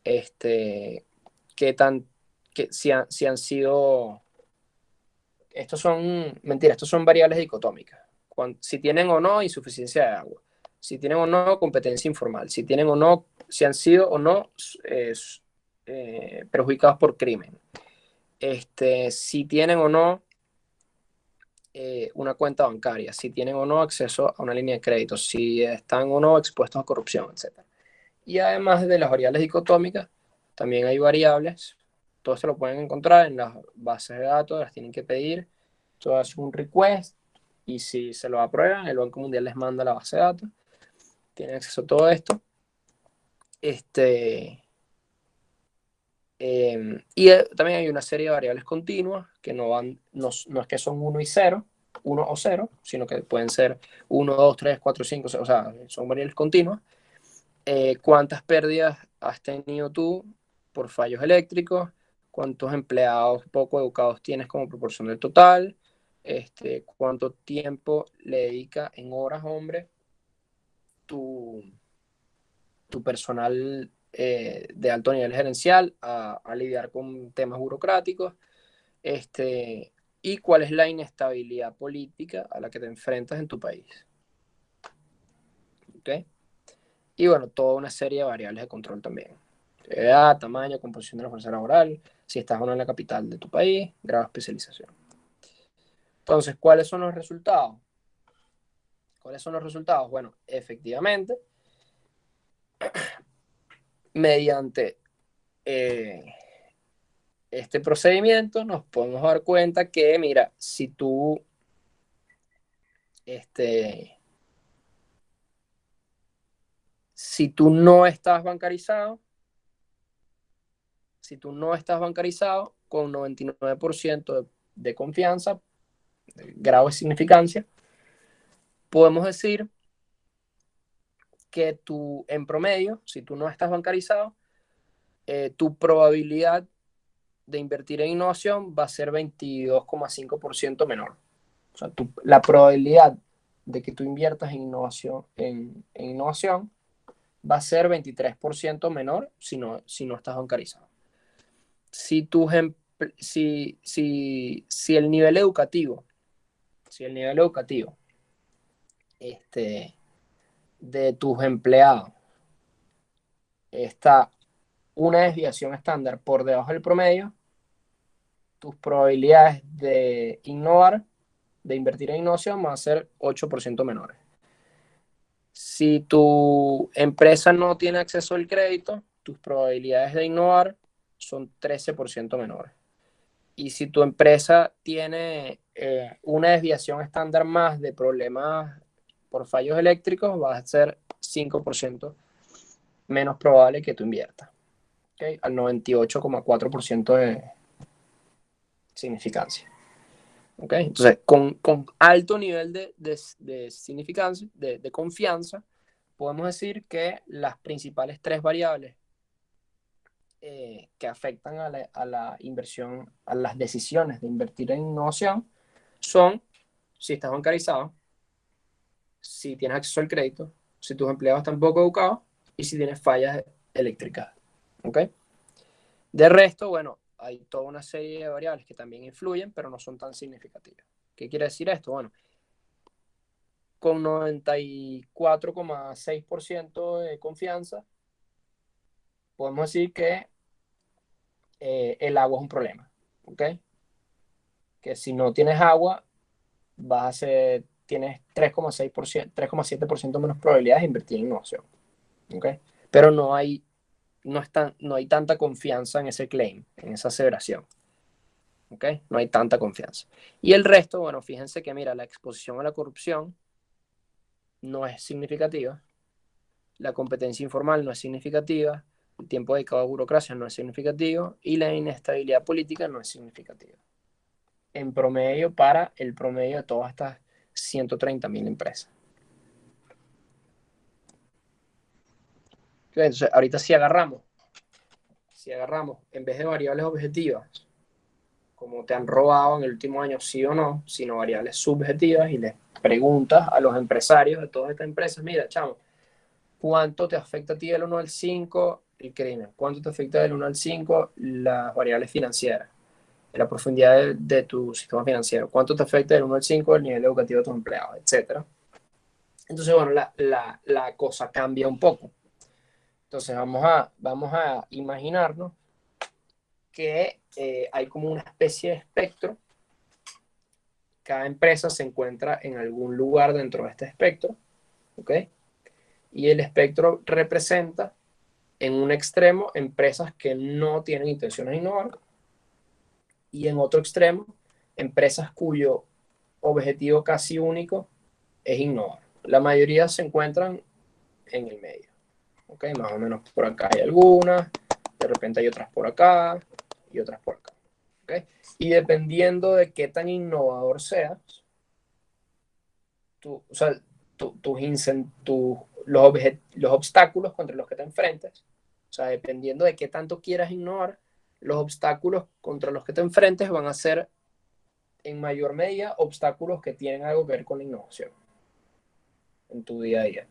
qué tan, si han sido, estos son variables dicotómicas. Si tienen o no insuficiencia de agua, si tienen o no competencia informal, si tienen o no, si han sido o no perjudicados por crimen, si tienen o no una cuenta bancaria, si tienen o no acceso a una línea de crédito, si están o no expuestos a corrupción, etc. Y además de las variables dicotómicas, también hay variables, todo esto lo pueden encontrar en las bases de datos, las tienen que pedir, todo es un request, y si se lo aprueban, el Banco Mundial les manda la base de datos, tienen acceso a todo esto. Y también hay una serie de variables continuas que no es que son 1 y 0, 1 o 0, sino que pueden ser 1, 2, 3, 4, 5, o sea, son variables continuas. ¿Cuántas pérdidas has tenido tú por fallos eléctricos? ¿Cuántos empleados poco educados tienes como proporción del total? ¿Cuánto tiempo le dedica en horas, hombre, tu personal de alto nivel gerencial a lidiar con temas burocráticos? ¿Y cuál es la inestabilidad política a la que te enfrentas en tu país? ¿Okay? Y bueno, toda una serie de variables de control también. Edad, tamaño, composición de la fuerza laboral, si estás o no en la capital de tu país, grado de especialización. Entonces, ¿cuáles son los resultados? ¿Cuáles son los resultados? Bueno, efectivamente, mediante este procedimiento nos podemos dar cuenta que, mira, si tú si tú no estás bancarizado, con 99% de confianza, de grado de significancia, podemos decir que tú, en promedio, si tú no estás bancarizado, tu probabilidad de invertir en innovación va a ser 22,5% menor. O sea, la probabilidad de que tú inviertas en innovación, en innovación va a ser 23% menor si no estás bancarizado. Si, tus, si el nivel educativo, de tus empleados está una desviación estándar por debajo del promedio, tus probabilidades de innovar, de invertir en innovación, van a ser 8% menores. Si tu empresa no tiene acceso al crédito, tus probabilidades de innovar son 13% menores. Y si tu empresa tiene una desviación estándar más de problemas por fallos eléctricos, va a ser 5% menos probable que tú inviertas. ¿Okay? Al 98,4% de significancia. ¿Okay? Entonces, con alto nivel de significancia, de confianza, podemos decir que las principales tres variables que afectan a la inversión, a las decisiones de invertir en innovación, son si estás bancarizado, si tienes acceso al crédito, si tus empleados están poco educados y si tienes fallas eléctricas. ¿Ok? De resto, bueno, hay toda una serie de variables que también influyen, pero no son tan significativas. ¿Qué quiere decir esto? Bueno, con 94,6% de confianza, podemos decir que el agua es un problema. ¿Ok? Que si no tienes agua, tienes 3,6%, 3,7% menos probabilidades de invertir en innovación. ¿Okay? Pero no hay tanta confianza en ese claim, en esa aseveración. ¿Okay? No hay tanta confianza. Y el resto, bueno, fíjense que mira, la exposición a la corrupción no es significativa, la competencia informal no es significativa, el tiempo dedicado a burocracia no es significativo y la inestabilidad política no es significativa. En promedio, para el promedio de todas estas 130.000 empresas. Entonces, ahorita si agarramos, en vez de variables objetivas, como te han robado en el último año, sí o no, sino variables subjetivas, y les preguntas a los empresarios de todas estas empresas, mira, chamo, ¿cuánto te afecta a ti del 1 al 5 el crimen? ¿Cuánto te afecta del 1 al 5 las variables financieras? La profundidad de tu sistema financiero. ¿Cuánto te afecta del 1 al 5 el nivel educativo de tus empleados? Etcétera. Entonces, bueno, la cosa cambia un poco. Entonces, vamos a imaginarnos que hay como una especie de espectro. Cada empresa se encuentra en algún lugar dentro de este espectro, ¿ok? Y el espectro representa en un extremo empresas que no tienen intenciones de innovar y en otro extremo empresas cuyo objetivo casi único es innovar. La mayoría se encuentran en el medio, ¿ok? Más o menos por acá hay algunas, de repente hay otras por acá y otras por acá, ¿ok? Y dependiendo de qué tan innovador seas, o sea, los obstáculos contra los que te enfrentes, o sea, dependiendo de qué tanto quieras innovar, los obstáculos contra los que te enfrentes van a ser en mayor medida obstáculos que tienen algo que ver con la innovación en tu día a día.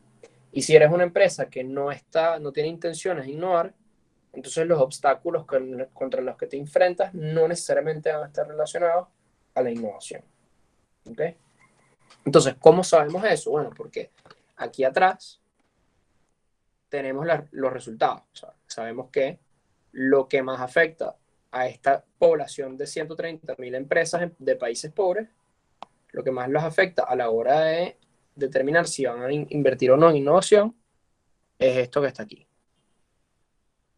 Y si eres una empresa que no tiene intenciones de innovar, entonces los obstáculos contra los que te enfrentas no necesariamente van a estar relacionados a la innovación. ¿Ok? Entonces, ¿cómo sabemos eso? Bueno, porque aquí atrás tenemos los resultados. O sea, sabemos que lo que más afecta a esta población de 130.000 empresas de países pobres, lo que más los afecta a la hora de determinar si van a invertir o no en innovación, es esto que está aquí.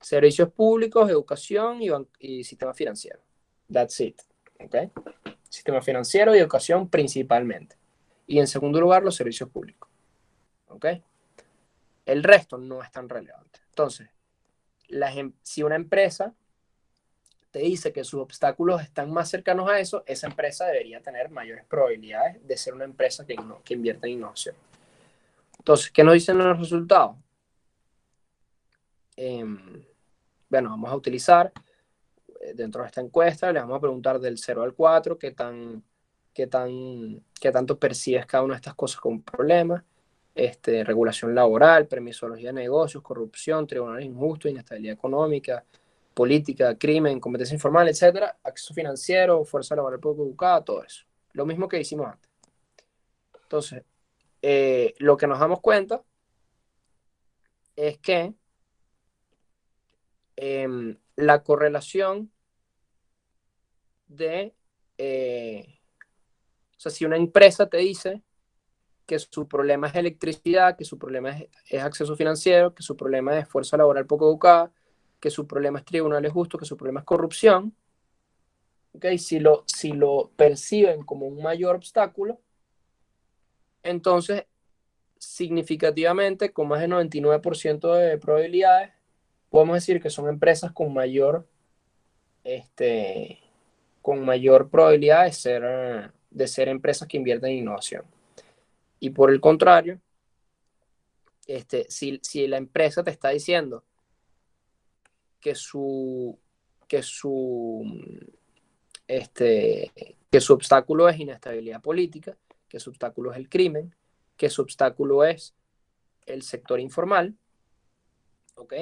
Servicios públicos, educación y sistema financiero. That's it. ¿Okay? Sistema financiero y educación principalmente. Y en segundo lugar, los servicios públicos. ¿Ok? El resto no es tan relevante. Entonces, si una empresa te dice que sus obstáculos están más cercanos a eso, esa empresa debería tener mayores probabilidades de ser una empresa que invierta en innovación. Entonces, ¿qué nos dicen los resultados? Bueno, vamos a utilizar dentro de esta encuesta, le vamos a preguntar del 0 al 4 qué tanto percibes cada una de estas cosas como un problema. Regulación laboral, permisología de negocios, corrupción, tribunales injustos, inestabilidad económica, política, crimen, competencia informal, etcétera, acceso financiero, fuerza laboral poco educada, todo eso. Lo mismo que hicimos antes. Entonces, lo que nos damos cuenta es que la correlación de, o sea, si una empresa te dice que su problema es electricidad, que su problema es acceso financiero, que su problema es fuerza laboral poco educada, que su problema es tribunales justos, que su problema es corrupción, ¿okay? Si lo perciben como un mayor obstáculo, entonces significativamente, con más de 99% de probabilidades, podemos decir que son empresas este, con mayor probabilidad de ser empresas que invierten en innovación. Y por el contrario, si la empresa te está diciendo que su, que su, este, que su obstáculo es inestabilidad política, que su obstáculo es el crimen, que su obstáculo es el sector informal, ¿ok?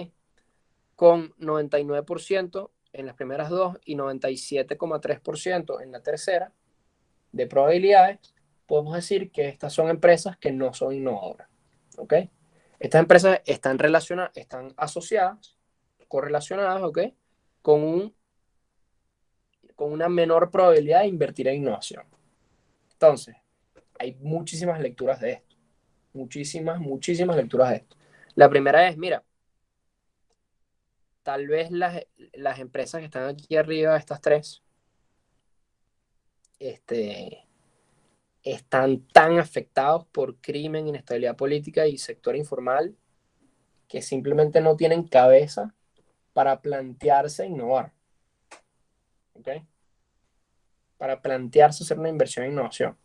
Con 99% en las primeras dos y 97,3% en la tercera de probabilidades, podemos decir que estas son empresas que no son innovadoras, ¿ok? Estas empresas están asociadas, correlacionadas, ¿ok? Con, un, con una menor probabilidad de invertir en innovación. Entonces, hay muchísimas lecturas de esto, muchísimas lecturas de esto. La primera es, mira, tal vez las empresas que están aquí arriba, estas tres, este, están tan afectados por crimen, inestabilidad política y sector informal que simplemente no tienen cabeza para plantearse innovar, ¿ok? Para plantearse hacer una inversión en innovación.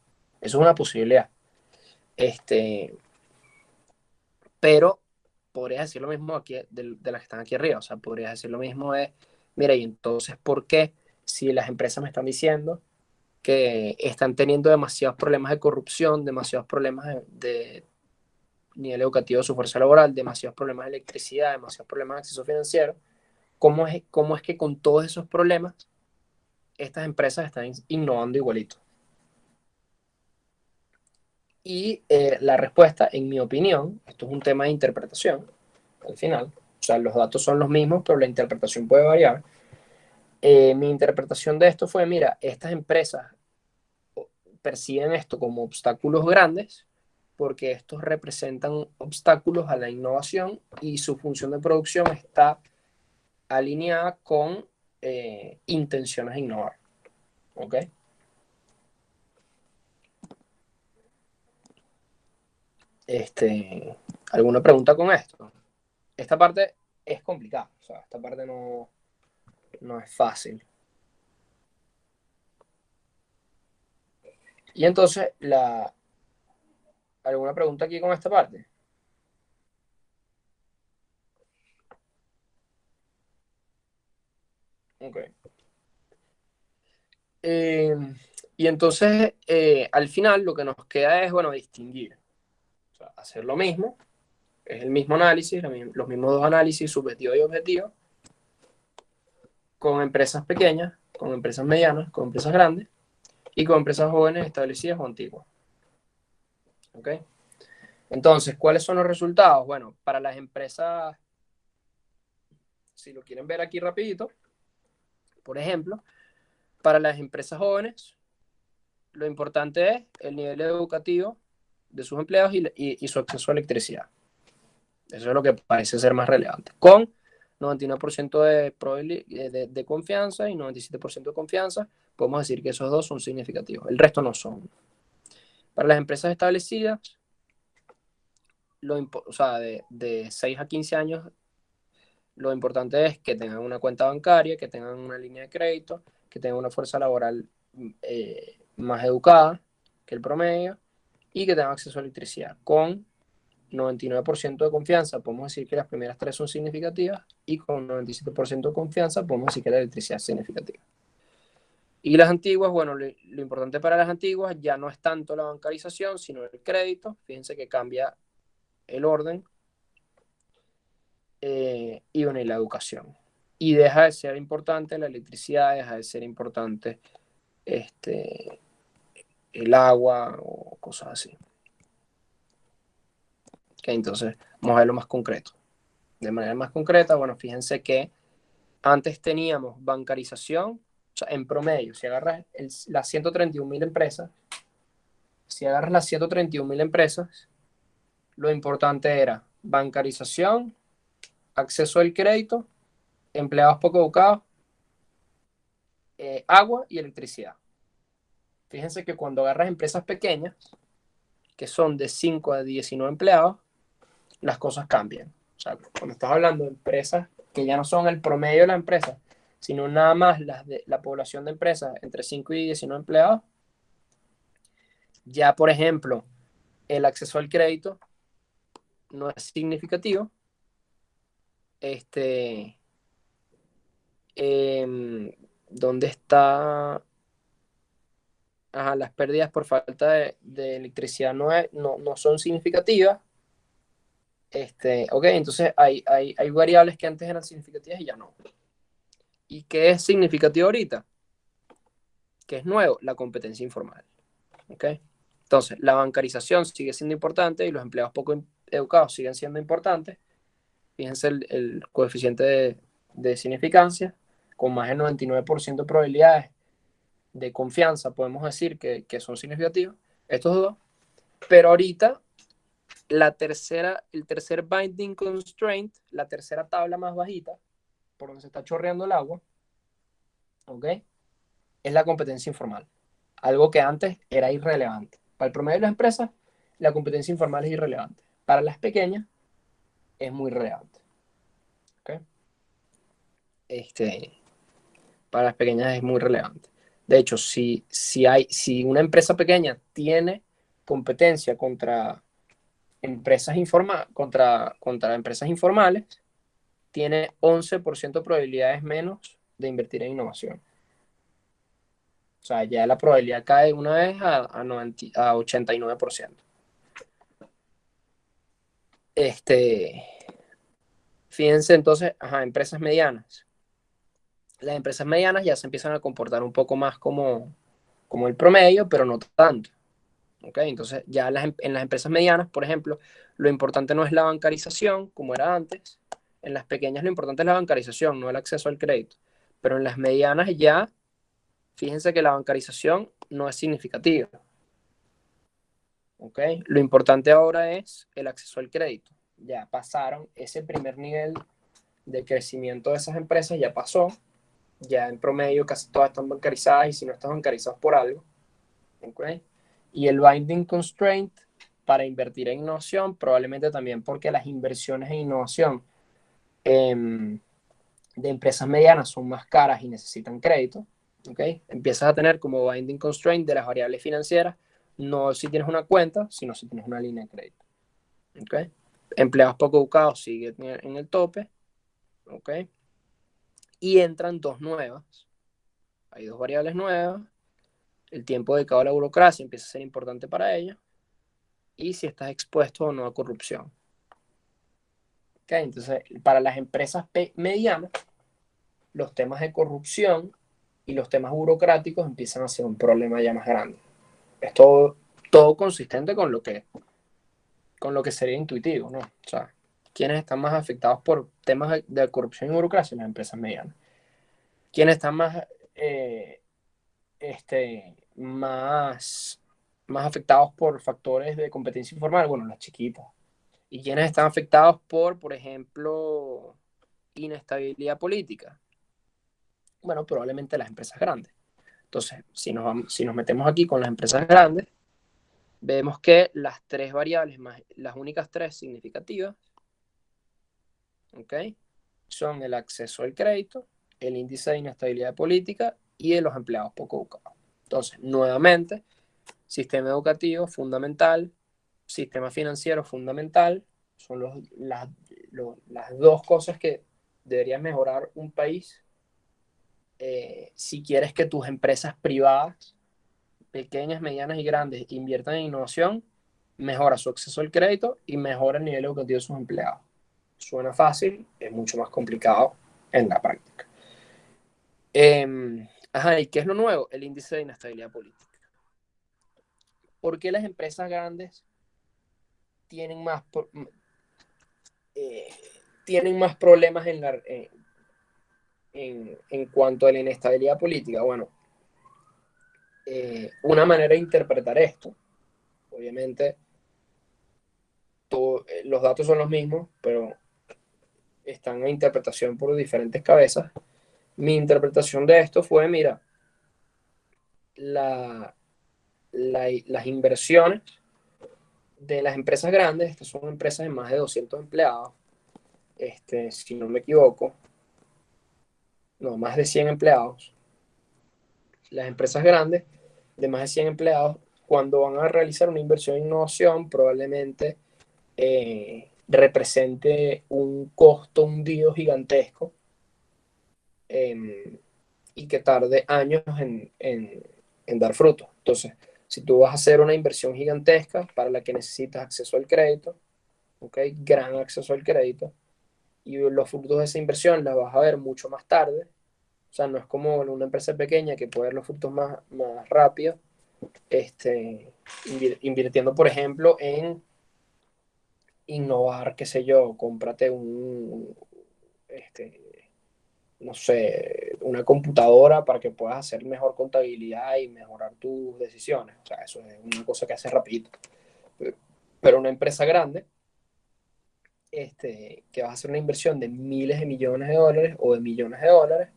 Eso es una posibilidad. Pero podrías decir lo mismo aquí de las que están aquí arriba. O sea, podrías decir lo mismo de, mira, y entonces, ¿por qué si las empresas me están diciendo que están teniendo demasiados problemas de corrupción, demasiados problemas de nivel educativo de su fuerza laboral, demasiados problemas de electricidad, demasiados problemas de acceso financiero? ¿Cómo es que con todos esos problemas estas empresas están innovando igualito? Y la respuesta, en mi opinión, esto es un tema de interpretación, al final, o sea, los datos son los mismos, pero la interpretación puede variar. Mi interpretación de esto fue, mira, estas empresas perciben esto como obstáculos grandes porque estos representan obstáculos a la innovación y su función de producción está alineada con intenciones de innovar. ¿Ok? ¿Alguna pregunta con esto? Esta parte es complicada, o sea, esta parte no es fácil. Y entonces ¿Alguna pregunta aquí con esta parte? Ok. Eh, y entonces, al final, lo que nos queda es, bueno, distinguir. O sea, hacer lo mismo, es el mismo análisis, los mismos dos análisis, subjetivo y objetivo, con empresas pequeñas, con empresas medianas, con empresas grandes y con empresas jóvenes establecidas o antiguas. ¿Ok? Entonces, ¿cuáles son los resultados? Bueno, para las empresas, si lo quieren ver aquí rapidito, por ejemplo, para las empresas jóvenes, lo importante es el nivel educativo de sus empleados y su acceso a electricidad. Eso es lo que parece ser más relevante. Con 99% de confianza y 97% de confianza, podemos decir que esos dos son significativos. El resto no son. Para las empresas establecidas, o sea, de 6 a 15 años, lo importante es que tengan una cuenta bancaria, que tengan una línea de crédito, que tengan una fuerza laboral más educada que el promedio y que tengan acceso a electricidad. Con 99% de confianza podemos decir que las primeras tres son significativas y con 97% de confianza podemos decir que la electricidad es significativa. Y las antiguas, bueno, lo importante para las antiguas ya no es tanto la bancarización, sino el crédito. Fíjense que cambia el orden y, bueno, y la educación. Y deja de ser importante la electricidad, deja de ser importante este, el agua o cosas así. Okay, entonces, vamos a verlo más concreto. De manera más concreta, bueno, fíjense que antes teníamos bancarización, o sea, en promedio, si agarras las 131.000 empresas, lo importante era bancarización, acceso al crédito, empleados poco educados, agua y electricidad. Fíjense que cuando agarras empresas pequeñas, que son de 5 a 19 empleados, las cosas cambian. O sea, cuando estás hablando de empresas que ya no son el promedio de la empresa, sino nada más la población de empresas entre 5 y 19 empleados, ya, por ejemplo, el acceso al crédito no es significativo. Este, ¿Dónde está? Ajá, las pérdidas por falta de electricidad no son significativas. Ok, entonces hay variables que antes eran significativas y ya no. ¿Y qué es significativo ahorita? ¿Qué es nuevo? La competencia informal. ¿Ok? Entonces, la bancarización sigue siendo importante y los empleados poco educados siguen siendo importantes. Fíjense el coeficiente de significancia, con más del 99% de probabilidades de confianza, podemos decir que son significativos, estos dos. Pero ahorita, el tercer binding constraint, la tercera tabla más bajita, por donde se está chorreando el agua, ¿ok? Es la competencia informal. Algo que antes era irrelevante. Para el promedio de las empresas, la competencia informal es irrelevante. Para las pequeñas, es muy relevante. ¿Ok? Este, para las pequeñas es muy relevante. De hecho, si una empresa pequeña tiene competencia contra empresas informales, tiene 11% de probabilidades menos de invertir en innovación. O sea, ya la probabilidad cae una vez a 89%. Este, Fíjense entonces, ajá, empresas medianas. Las empresas medianas ya se empiezan a comportar un poco más como el promedio, pero no tanto. ¿Okay? Entonces, ya en las empresas medianas, por ejemplo, lo importante no es la bancarización, como era antes. En las pequeñas lo importante es la bancarización, no el acceso al crédito. Pero en las medianas ya, fíjense que la bancarización no es significativa. ¿Okay? Lo importante ahora es el acceso al crédito. Ya pasaron ese primer nivel de crecimiento de esas empresas, ya pasó. Ya en promedio casi todas están bancarizadas y si no están bancarizadas por algo. ¿Okay? Y el binding constraint para invertir en innovación, probablemente también porque las inversiones en innovación de empresas medianas son más caras y necesitan crédito. ¿Okay? Empiezas a tener como binding constraint de las variables financieras No si tienes una cuenta, sino si tienes una línea de crédito. ¿Okay? Empleados poco educados sigue en el tope. ¿Okay? Y entran dos nuevas. Hay dos variables nuevas. El tiempo dedicado a la burocracia empieza a ser importante para ellos. Y si estás expuesto o no a corrupción. ¿Okay? Entonces, para las empresas medianas, los temas de corrupción y los temas burocráticos empiezan a ser un problema ya más grande. Es todo consistente con lo que sería intuitivo, ¿no? O sea, ¿quiénes están más afectados por temas de corrupción y burocracia? Las empresas medianas. ¿Quiénes están más afectados por factores de competencia informal? Bueno, las chiquitas. ¿Y quiénes están afectados por ejemplo, inestabilidad política? Bueno, probablemente las empresas grandes. Entonces, si nos metemos aquí con las empresas grandes, vemos que las tres variables, más las únicas tres significativas, ¿ok? Son el acceso al crédito, el índice de inestabilidad política y de los empleados poco educados. Entonces, nuevamente, sistema educativo fundamental, sistema financiero fundamental, son las dos cosas que deberían mejorar un país si quieres que tus empresas privadas, pequeñas, medianas y grandes, inviertan en innovación, mejora su acceso al crédito y mejora el nivel educativo de sus empleados. Suena fácil, es mucho más complicado en la práctica. Ajá, ¿y qué es lo nuevo? El índice de inestabilidad política. ¿Por qué las empresas grandes tienen eh, tienen más problemas en cuanto a la inestabilidad política? Bueno, una manera de interpretar esto, obviamente, los datos son los mismos, pero están en interpretación por diferentes cabezas. Mi interpretación de esto fue, mira, las inversiones de las empresas grandes, estas son empresas de más de 200 empleados, si no me equivoco, no, más de 100 empleados. Las empresas grandes de más de 100 empleados, cuando van a realizar una inversión en innovación, probablemente represente un costo hundido gigantesco y que tarde años en dar frutos. Entonces, si tú vas a hacer una inversión gigantesca para la que necesitas acceso al crédito, ¿okay? Gran acceso al crédito, y los frutos de esa inversión las vas a ver mucho más tarde. O sea, no es como una empresa pequeña que puede ver los frutos más rápido, invirtiendo, por ejemplo, en innovar, qué sé yo, cómprate no sé, una computadora para que puedas hacer mejor contabilidad y mejorar tus decisiones. O sea, eso es una cosa que hace rapidito. Pero una empresa grande, que vas a hacer una inversión de miles de millones de dólares o de millones de dólares,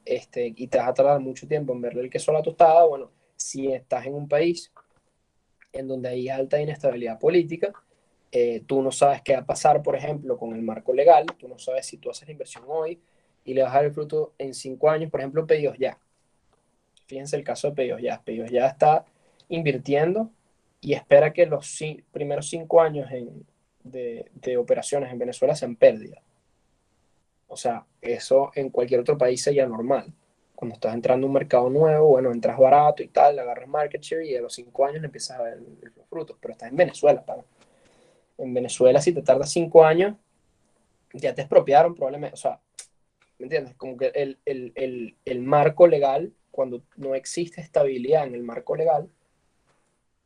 y te vas a tardar mucho tiempo en verle el queso a la tostada, bueno, si estás en un país en donde hay alta inestabilidad política, tú no sabes qué va a pasar, por ejemplo, con el marco legal, tú no sabes si tú haces la inversión hoy y le vas a dar el fruto en 5 años, por ejemplo, Pedidos Ya. Fíjense el caso de Pedidos Ya. Pedidos Ya está invirtiendo y espera que los primeros 5 años de operaciones en Venezuela sean pérdidas. O sea, eso en cualquier otro país sería normal. Cuando estás entrando a un mercado nuevo, bueno, entras barato y tal, agarras market share y a los 5 años empiezas a ver los frutos. Pero estás en Venezuela, ¿para? En Venezuela, si te tardas 5 años, ya te expropiaron probablemente. O sea, ¿me entiendes? Como que el marco legal, cuando no existe estabilidad en el marco legal,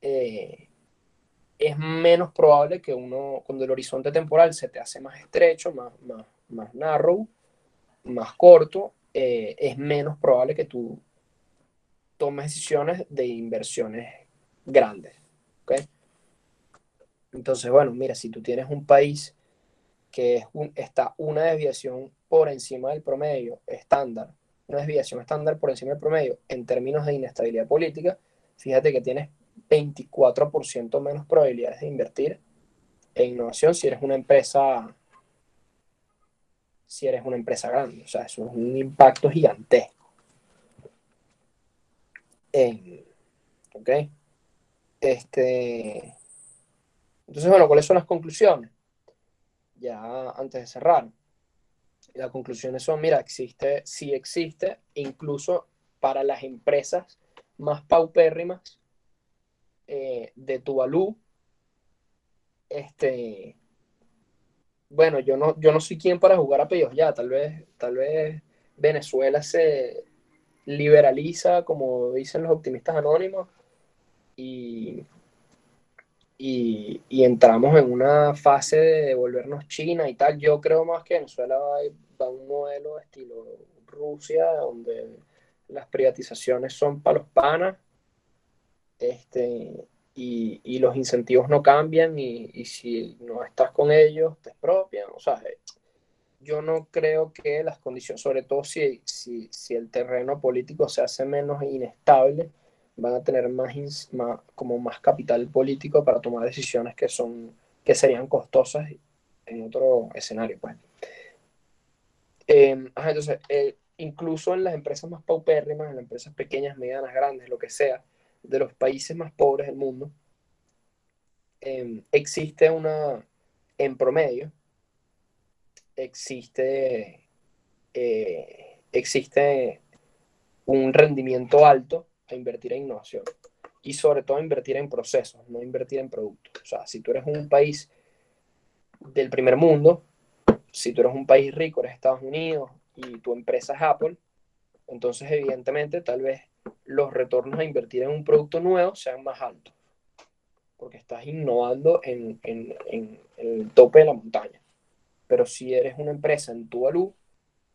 eh, es menos probable que cuando el horizonte temporal se te hace más estrecho, más narrow, más corto, es menos probable que tú tomes decisiones de inversiones grandes. ¿Okay? Entonces, bueno, mira, si tú tienes un país que está una desviación por encima del promedio estándar, una desviación estándar por encima del promedio en términos de inestabilidad política, fíjate que tienes 24% menos probabilidades de invertir en innovación si eres una empresa grande. O sea, eso es un impacto gigantesco. ¿Ok? Este, entonces, bueno, ¿cuáles son las conclusiones? Ya antes de cerrar, las conclusiones son, mira, sí existe, incluso para las empresas más paupérrimas de Tuvalu, este, bueno, yo no soy quien para jugar a pellos ya, tal vez Venezuela se liberaliza, como dicen los optimistas anónimos, y, y entramos en una fase de volvernos China y tal. Yo creo más que Venezuela va a un modelo estilo Rusia, donde las privatizaciones son para los panas, y los incentivos no cambian, y si no estás con ellos, te expropian. O sea, yo no creo que las condiciones, sobre todo si el terreno político se hace menos inestable, van a tener como más capital político para tomar decisiones que serían costosas en otro escenario, pues. Entonces, incluso en las empresas más paupérrimas, en las empresas pequeñas, medianas, grandes, lo que sea, de los países más pobres del mundo, existe en promedio, existe un rendimiento alto a invertir en innovación y sobre todo a invertir en procesos, no invertir en productos. O sea, si tú eres un país del primer mundo, si tú eres un país rico, eres Estados Unidos y tu empresa es Apple, entonces evidentemente tal vez los retornos a invertir en un producto nuevo sean más altos, porque estás innovando en el tope de la montaña. Pero si eres una empresa en Tuvalu,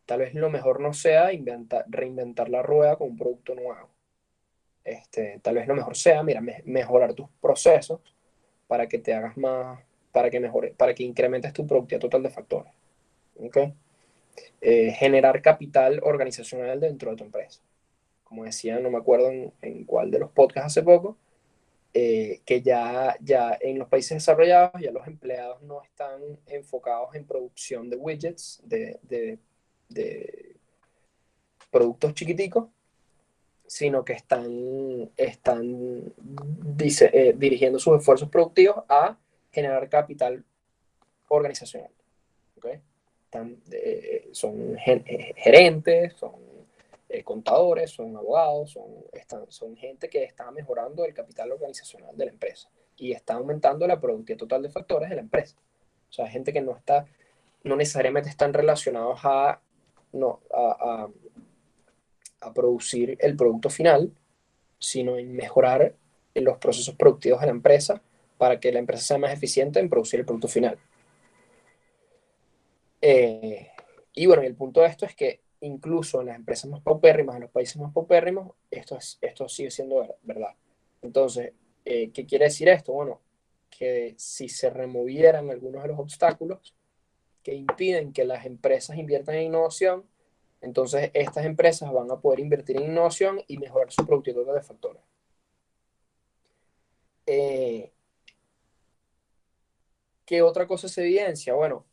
tal vez lo mejor no sea reinventar la rueda con un producto nuevo. Tal vez lo mejor sea, mira, mejorar tus procesos para que te hagas más, para que incrementes tu productividad total de factores. ¿Okay? Generar capital organizacional dentro de tu empresa. Como decía, no me acuerdo en cuál de los podcasts hace poco, que ya en los países desarrollados ya los empleados no están enfocados en producción de widgets, de productos chiquiticos, sino que están dirigiendo sus esfuerzos productivos a generar capital organizacional. ¿Okay? Son gerentes, son contadores, son abogados, son gente que está mejorando el capital organizacional de la empresa y está aumentando la productividad total de factores de la empresa. O sea, gente que no necesariamente están relacionados no, a producir el producto final, sino en mejorar los procesos productivos de la empresa para que la empresa sea más eficiente en producir el producto final. Eh, y bueno, el punto de esto es que incluso en las empresas más paupérrimas, en los países más paupérrimos, esto sigue siendo verdad. Entonces, ¿qué quiere decir esto? Bueno, que si se removieran algunos de los obstáculos que impiden que las empresas inviertan en innovación, entonces estas empresas van a poder invertir en innovación y mejorar su productividad de factores. Eh, ¿Qué otra cosa se evidencia? Bueno,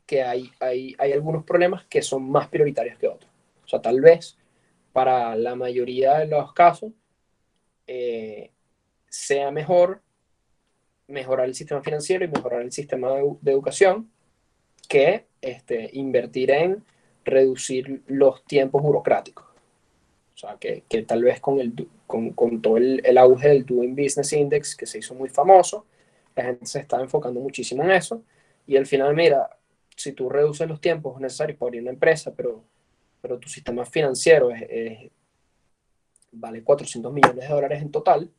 que hay algunos problemas que son más prioritarios que otros. O sea, tal vez para la mayoría de los casos eh, sea mejor mejorar el sistema financiero y mejorar el sistema de educación que invertir en reducir los tiempos burocráticos. O sea, que tal vez con todo el auge del Doing Business Index, que se hizo muy famoso, la gente se está enfocando muchísimo en eso. Y al final, mira, si tú reduces los tiempos necesarios para abrir una empresa, pero tu sistema financiero vale $400 millones en total,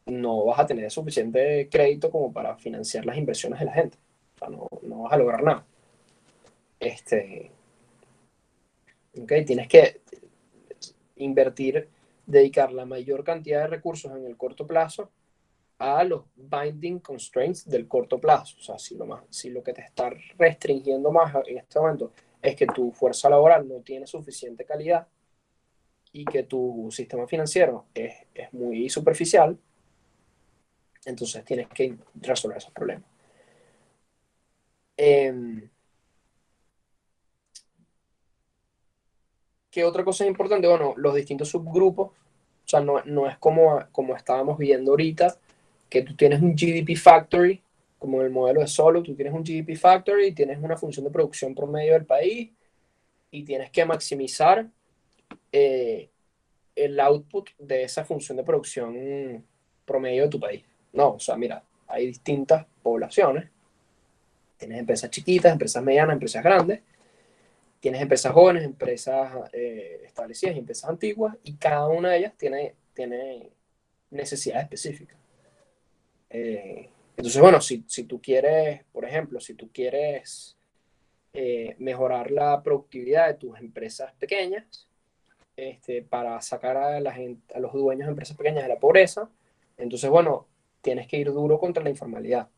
no vas a tener suficiente crédito como para financiar las inversiones de la gente. O sea, no vas a lograr nada. Okay, tienes que invertir, dedicar la mayor cantidad de recursos en el corto plazo a los binding constraints del corto plazo. O sea, si lo que te está restringiendo más en este momento es que tu fuerza laboral no tiene suficiente calidad y que tu sistema financiero es muy superficial, entonces tienes que resolver esos problemas. ¿Qué otra cosa es importante? Bueno, los distintos subgrupos sea, no es como estábamos viendo ahorita, que tú tienes un GDP Factory, como en el modelo de Solo, tú tienes un GDP Factory y tienes una función de producción promedio del país y tienes que maximizar eh, el output de esa función de producción promedio de tu país. No, o sea, mira, hay distintas poblaciones. Tienes empresas chiquitas, empresas medianas, empresas grandes. Tienes empresas jóvenes, empresas establecidas y empresas antiguas. Y cada una de ellas tiene necesidades específicas. Entonces, bueno, si tú quieres, por ejemplo, si tú quieres mejorar la productividad de tus empresas pequeñas, para sacar a la gente, a los dueños de empresas pequeñas de la pobreza, entonces, bueno, tienes que ir duro contra la informalidad.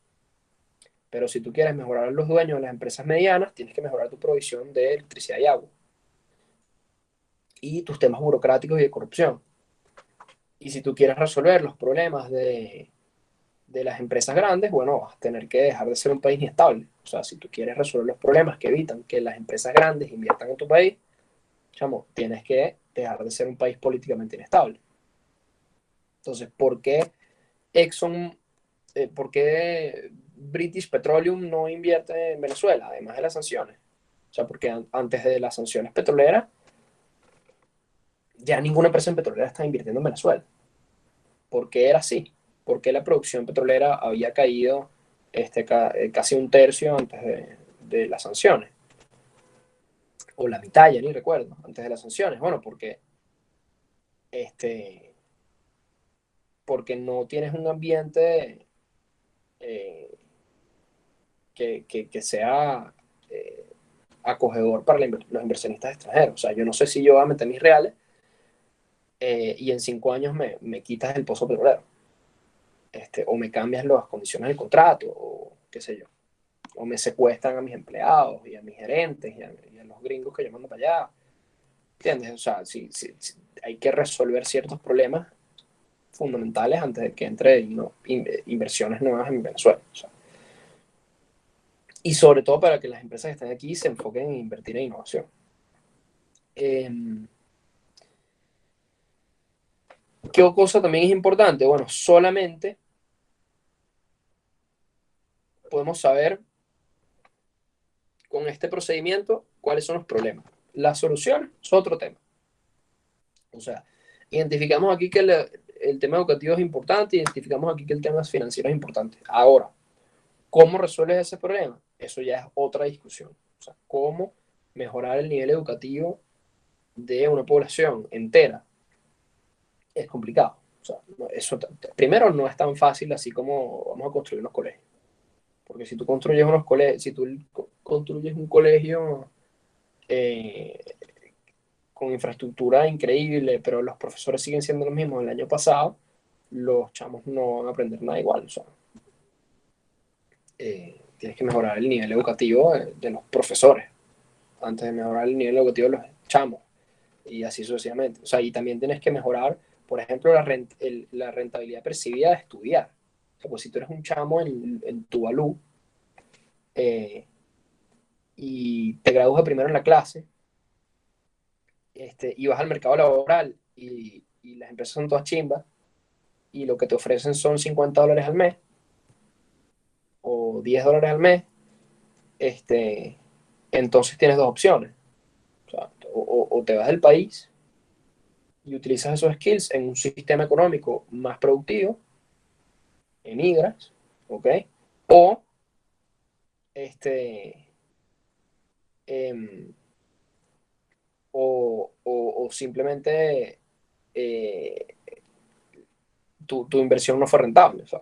Pero si tú quieres mejorar a los dueños de las empresas medianas, tienes que mejorar tu provisión de electricidad y agua y tus temas burocráticos y de corrupción. Y si tú quieres resolver los problemas de las empresas grandes, bueno, vas a tener que dejar de ser un país inestable. O sea, si tú quieres resolver los problemas que evitan que las empresas grandes inviertan en tu país, chamo, tienes que dejar de ser un país políticamente inestable. Entonces, Exxon, ¿por qué British Petroleum no invierte en Venezuela, además de las sanciones? O sea, porque antes de las sanciones petroleras, ya ninguna empresa en petrolera está invirtiendo en Venezuela. ¿Por qué era así? ¿Por qué la producción petrolera había caído casi un tercio antes de las sanciones? O la mitad, ya ni recuerdo, antes de las sanciones. Bueno, este, porque no tienes un ambiente eh, que sea acogedor para los inversionistas extranjeros. O sea, yo no sé si yo voy a meter mis reales y en 5 años me quitas el pozo petrolero. O me cambias las condiciones del contrato, o qué sé yo. O me secuestran a mis empleados y a mis gerentes y a los gringos que yo mando para allá. ¿Entiendes? O sea, sí, hay que resolver ciertos problemas fundamentales antes de que entre inversiones nuevas en Venezuela. O sea, y sobre todo para que las empresas que están aquí se enfoquen en invertir en innovación. Eh, ¿Qué cosa también es importante? Bueno, solamente podemos saber con este procedimiento cuáles son los problemas. La solución es otro tema. O sea, identificamos aquí que el tema educativo es importante, identificamos aquí que el tema financiero es importante. Ahora, ¿cómo resuelves ese problema? Eso ya es otra discusión. O sea, ¿cómo mejorar el nivel educativo de una población entera? Es complicado. O sea, eso primero no es tan fácil así como vamos a construir unos colegios. Porque si tú construyes unos colegios, si tú construyes un colegio eh, con infraestructura increíble, pero los profesores siguen siendo los mismos del año pasado, los chamos no van a aprender nada igual. O sea, tienes que mejorar el nivel educativo de los profesores antes de mejorar el nivel educativo de los chamos y así sucesivamente. O sea, y también tienes que mejorar, por ejemplo, la rentabilidad percibida de estudiar. O sea, pues si tú eres un chamo en Tuvalu eh, y te gradúas primero en la clase, y vas al mercado laboral y las empresas son todas chimbas y lo que te ofrecen son $50 al mes o $10 al mes, este, entonces tienes dos opciones. O sea, o te vas del país y utilizas esos skills en un sistema económico más productivo, emigras, ¿ok? O, este, em, o simplemente eh, tu inversión no fue rentable. O sea,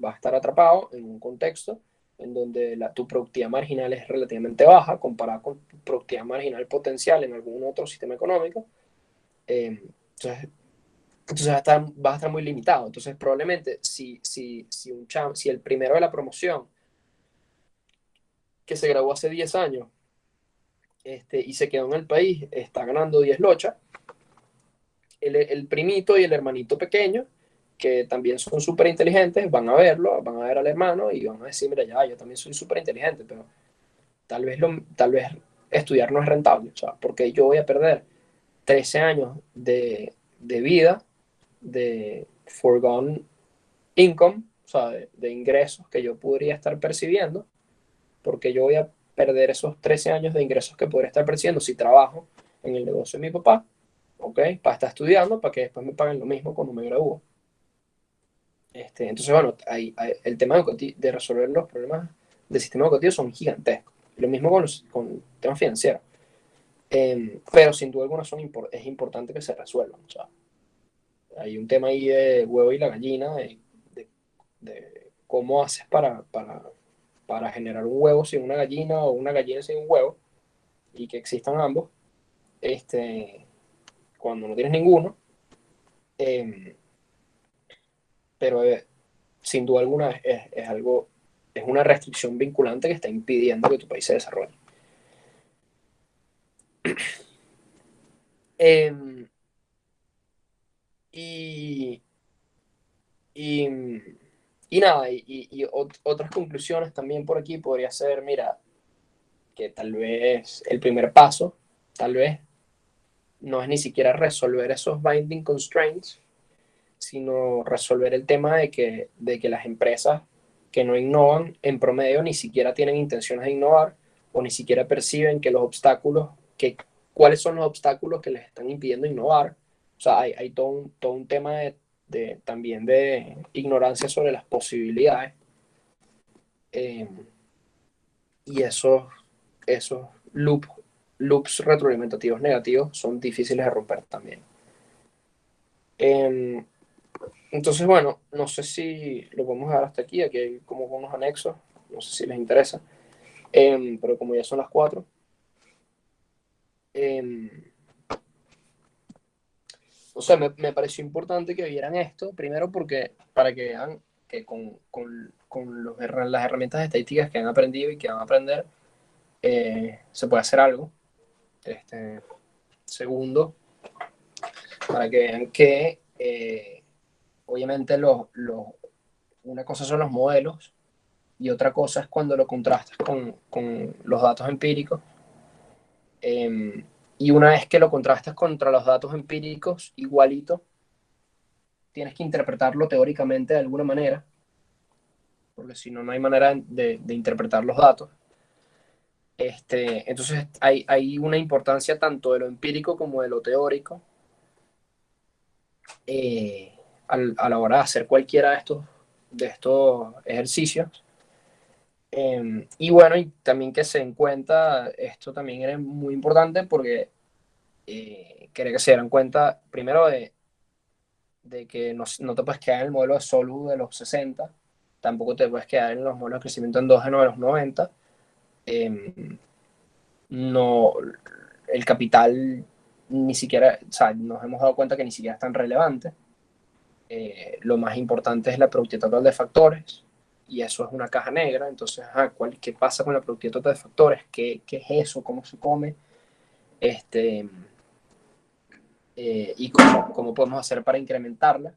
vas a estar atrapado en un contexto en donde tu productividad marginal es relativamente baja comparada con tu productividad marginal potencial en algún otro sistema económico. Entonces vas a estar muy limitado. Entonces, probablemente si el primero de la promoción que se graduó hace 10 años y se quedó en el país está ganando 10 lochas, el primito y el hermanito pequeño, que también son súper inteligentes, van a verlo, van a ver al hermano y van a decir, mira, ya, yo también soy súper inteligente, pero tal vez estudiar no es rentable, o sea, porque yo voy a perder 13 años de vida de foregone income, o sea, de ingresos que yo podría estar percibiendo, porque yo voy a perder esos 13 años de ingresos que podría estar percibiendo si trabajo en el negocio de mi papá, ¿ok? Para estar estudiando, para que después me paguen lo mismo cuando me gradúo. Entonces, bueno, el tema de resolver los problemas del sistema educativo son gigantescos. Lo mismo con temas financieros. Pero sin duda alguna es importante que se resuelvan. O sea, hay un tema ahí de huevo y la gallina, de, de cómo haces para generar un huevo sin una gallina o una gallina sin un huevo y que existan ambos, cuando no tienes ninguno. Eh, pero sin duda alguna es algo, es una restricción vinculante que está impidiendo que tu país se desarrolle. Eh, y, y, y nada, otras conclusiones también por aquí podría ser, mira, que tal vez el primer paso, tal vez, no es ni siquiera resolver esos binding constraints, sino resolver el tema de que las empresas que no innovan en promedio ni siquiera tienen intenciones de innovar o ni siquiera perciben que los obstáculos, cuáles son los obstáculos que les están impidiendo innovar. O sea, hay todo un tema también de ignorancia sobre las posibilidades, eh, y esos loops retroalimentativos negativos son difíciles de romper también. Eh, Entonces, bueno, no sé si lo podemos dejar hasta aquí. Aquí hay como unos anexos. No sé si les interesa. Pero como ya son las 4, no sé, me pareció importante que vieran esto. Primero porque para que vean que las herramientas estadísticas que han aprendido y que van a aprender, se puede hacer algo. Segundo, para que vean que obviamente una cosa son los modelos y otra cosa es cuando lo contrastas con los datos empíricos. Eh, y una vez que lo contrastas contra los datos empíricos, igualito, tienes que interpretarlo teóricamente de alguna manera, porque si no, no hay manera de interpretar los datos. Entonces hay una importancia tanto de lo empírico como de lo teórico, eh, a la hora de hacer cualquiera de estos ejercicios. Y bueno, y también que se den cuenta, esto también es muy importante porque quería que se dieran cuenta primero de que no te puedes quedar en el modelo de Solú de los 60, tampoco te puedes quedar en los modelos de crecimiento endógeno de los 90. No, el capital ni siquiera, o sea, nos hemos dado cuenta que ni siquiera es tan relevante. Lo más importante es la productividad total de factores, y eso es una caja negra. Entonces, ¿qué pasa con la productividad total de factores? ¿Qué es eso? ¿Cómo se come? Este, y cómo podemos hacer para incrementarla.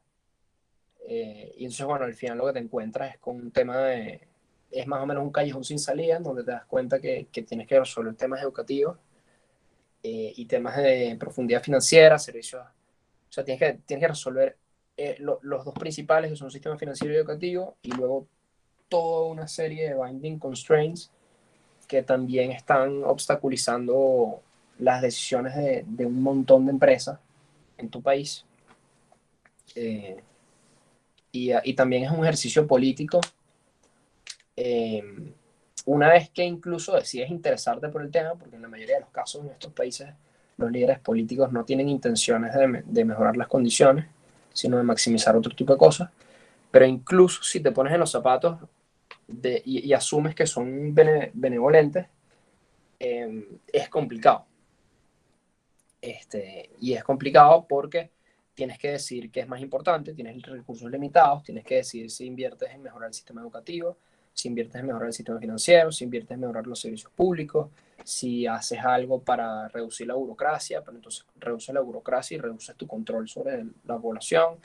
Y entonces, bueno, al final lo que te encuentras es con un tema es más o menos un callejón sin salida, donde te das cuenta que tienes que resolver temas educativos, y temas de profundidad financiera, servicios. O sea, tienes que resolver los dos principales, que son un sistema financiero y educativo, y luego toda una serie de binding constraints que también están obstaculizando las decisiones de un montón de empresas en tu país. Eh, y también es un ejercicio político. eh, una vez que incluso decides interesarte por el tema, porque en la mayoría de los casos en estos países los líderes políticos no tienen intenciones de mejorar las condiciones, sino de maximizar otro tipo de cosas, pero incluso si te pones en los zapatos y asumes que son benevolentes, es complicado. Y es complicado porque tienes que decir qué es más importante, tienes recursos limitados, tienes que decidir si inviertes en mejorar el sistema educativo, si inviertes en mejorar el sistema financiero, si inviertes en mejorar los servicios públicos, si haces algo para reducir la burocracia, pero entonces reduces la burocracia y reduces tu control sobre la población,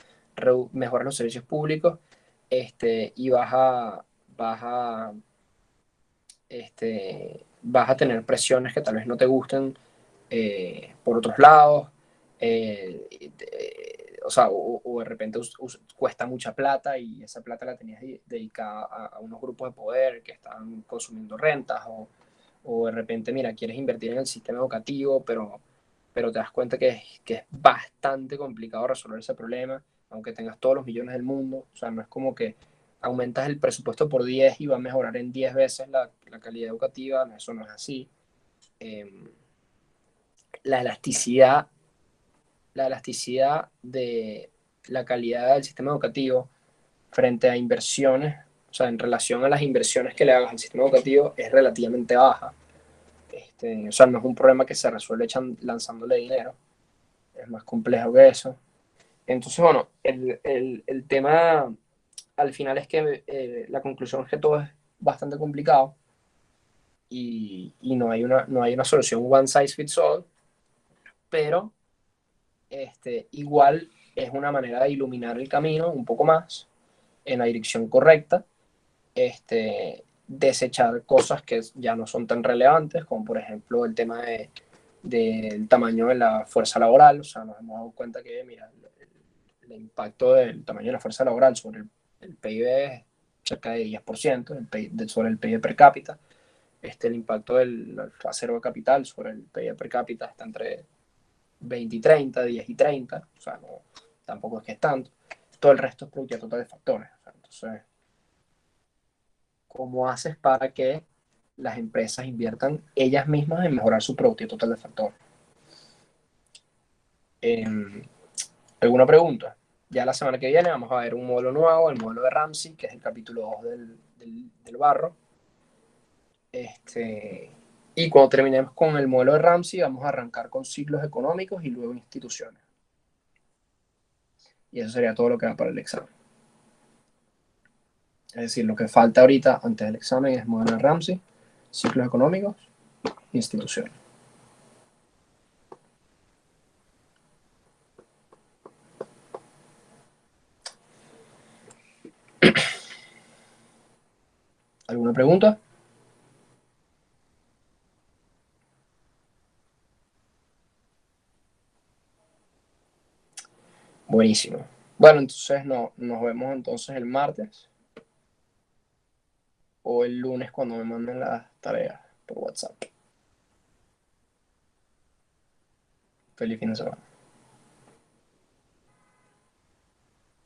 mejoras los servicios públicos, y vas a tener presiones que tal vez no te gusten por otros lados. o sea, o de repente cuesta mucha plata y esa plata la tenías dedicada a unos grupos de poder que están consumiendo rentas, o de repente, mira, quieres invertir en el sistema educativo, pero te das cuenta que es bastante complicado resolver ese problema, aunque tengas todos los millones del mundo. O sea, no es como que aumentas el presupuesto por 10 y va a mejorar en 10 veces la calidad educativa, no, eso no es así. Eh, la elasticidad, la elasticidad de la calidad del sistema educativo frente a inversiones, o sea, en relación a las inversiones que le hagas al sistema educativo, es relativamente baja. O sea, no es un problema que se resuelve lanzándole dinero, es más complejo que eso. Entonces, bueno, el tema al final es que la conclusión es que todo es bastante complicado y no hay una solución one size fits all, pero igual es una manera de iluminar el camino un poco más en la dirección correcta, desechar cosas que ya no son tan relevantes, como por ejemplo el tema del tamaño de la fuerza laboral. O sea, nos hemos dado cuenta que, mira, el impacto del tamaño de la fuerza laboral sobre el PIB es cerca de 10%, sobre el PIB per cápita. El impacto del acervo de capital sobre el PIB per cápita está entre 20 y 30, 10 y 30, o sea, no, tampoco es que es tanto. Todo el resto es productividad total de factores. O sea, entonces, ¿cómo haces para que las empresas inviertan ellas mismas en mejorar su productividad total de factores? Eh, ¿Alguna pregunta? Ya la semana que viene vamos a ver un modelo nuevo, el modelo de Ramsey, que es el capítulo 2 del barro. Y cuando terminemos con el modelo de Ramsey, vamos a arrancar con ciclos económicos y luego instituciones. Y eso sería todo lo que va para el examen. Es decir, lo que falta ahorita antes del examen es modelo de Ramsey, ciclos económicos, instituciones. ¿Alguna pregunta? Buenísimo. Bueno, entonces nos vemos entonces el martes o el lunes cuando me manden las tareas por WhatsApp. Feliz fin de semana.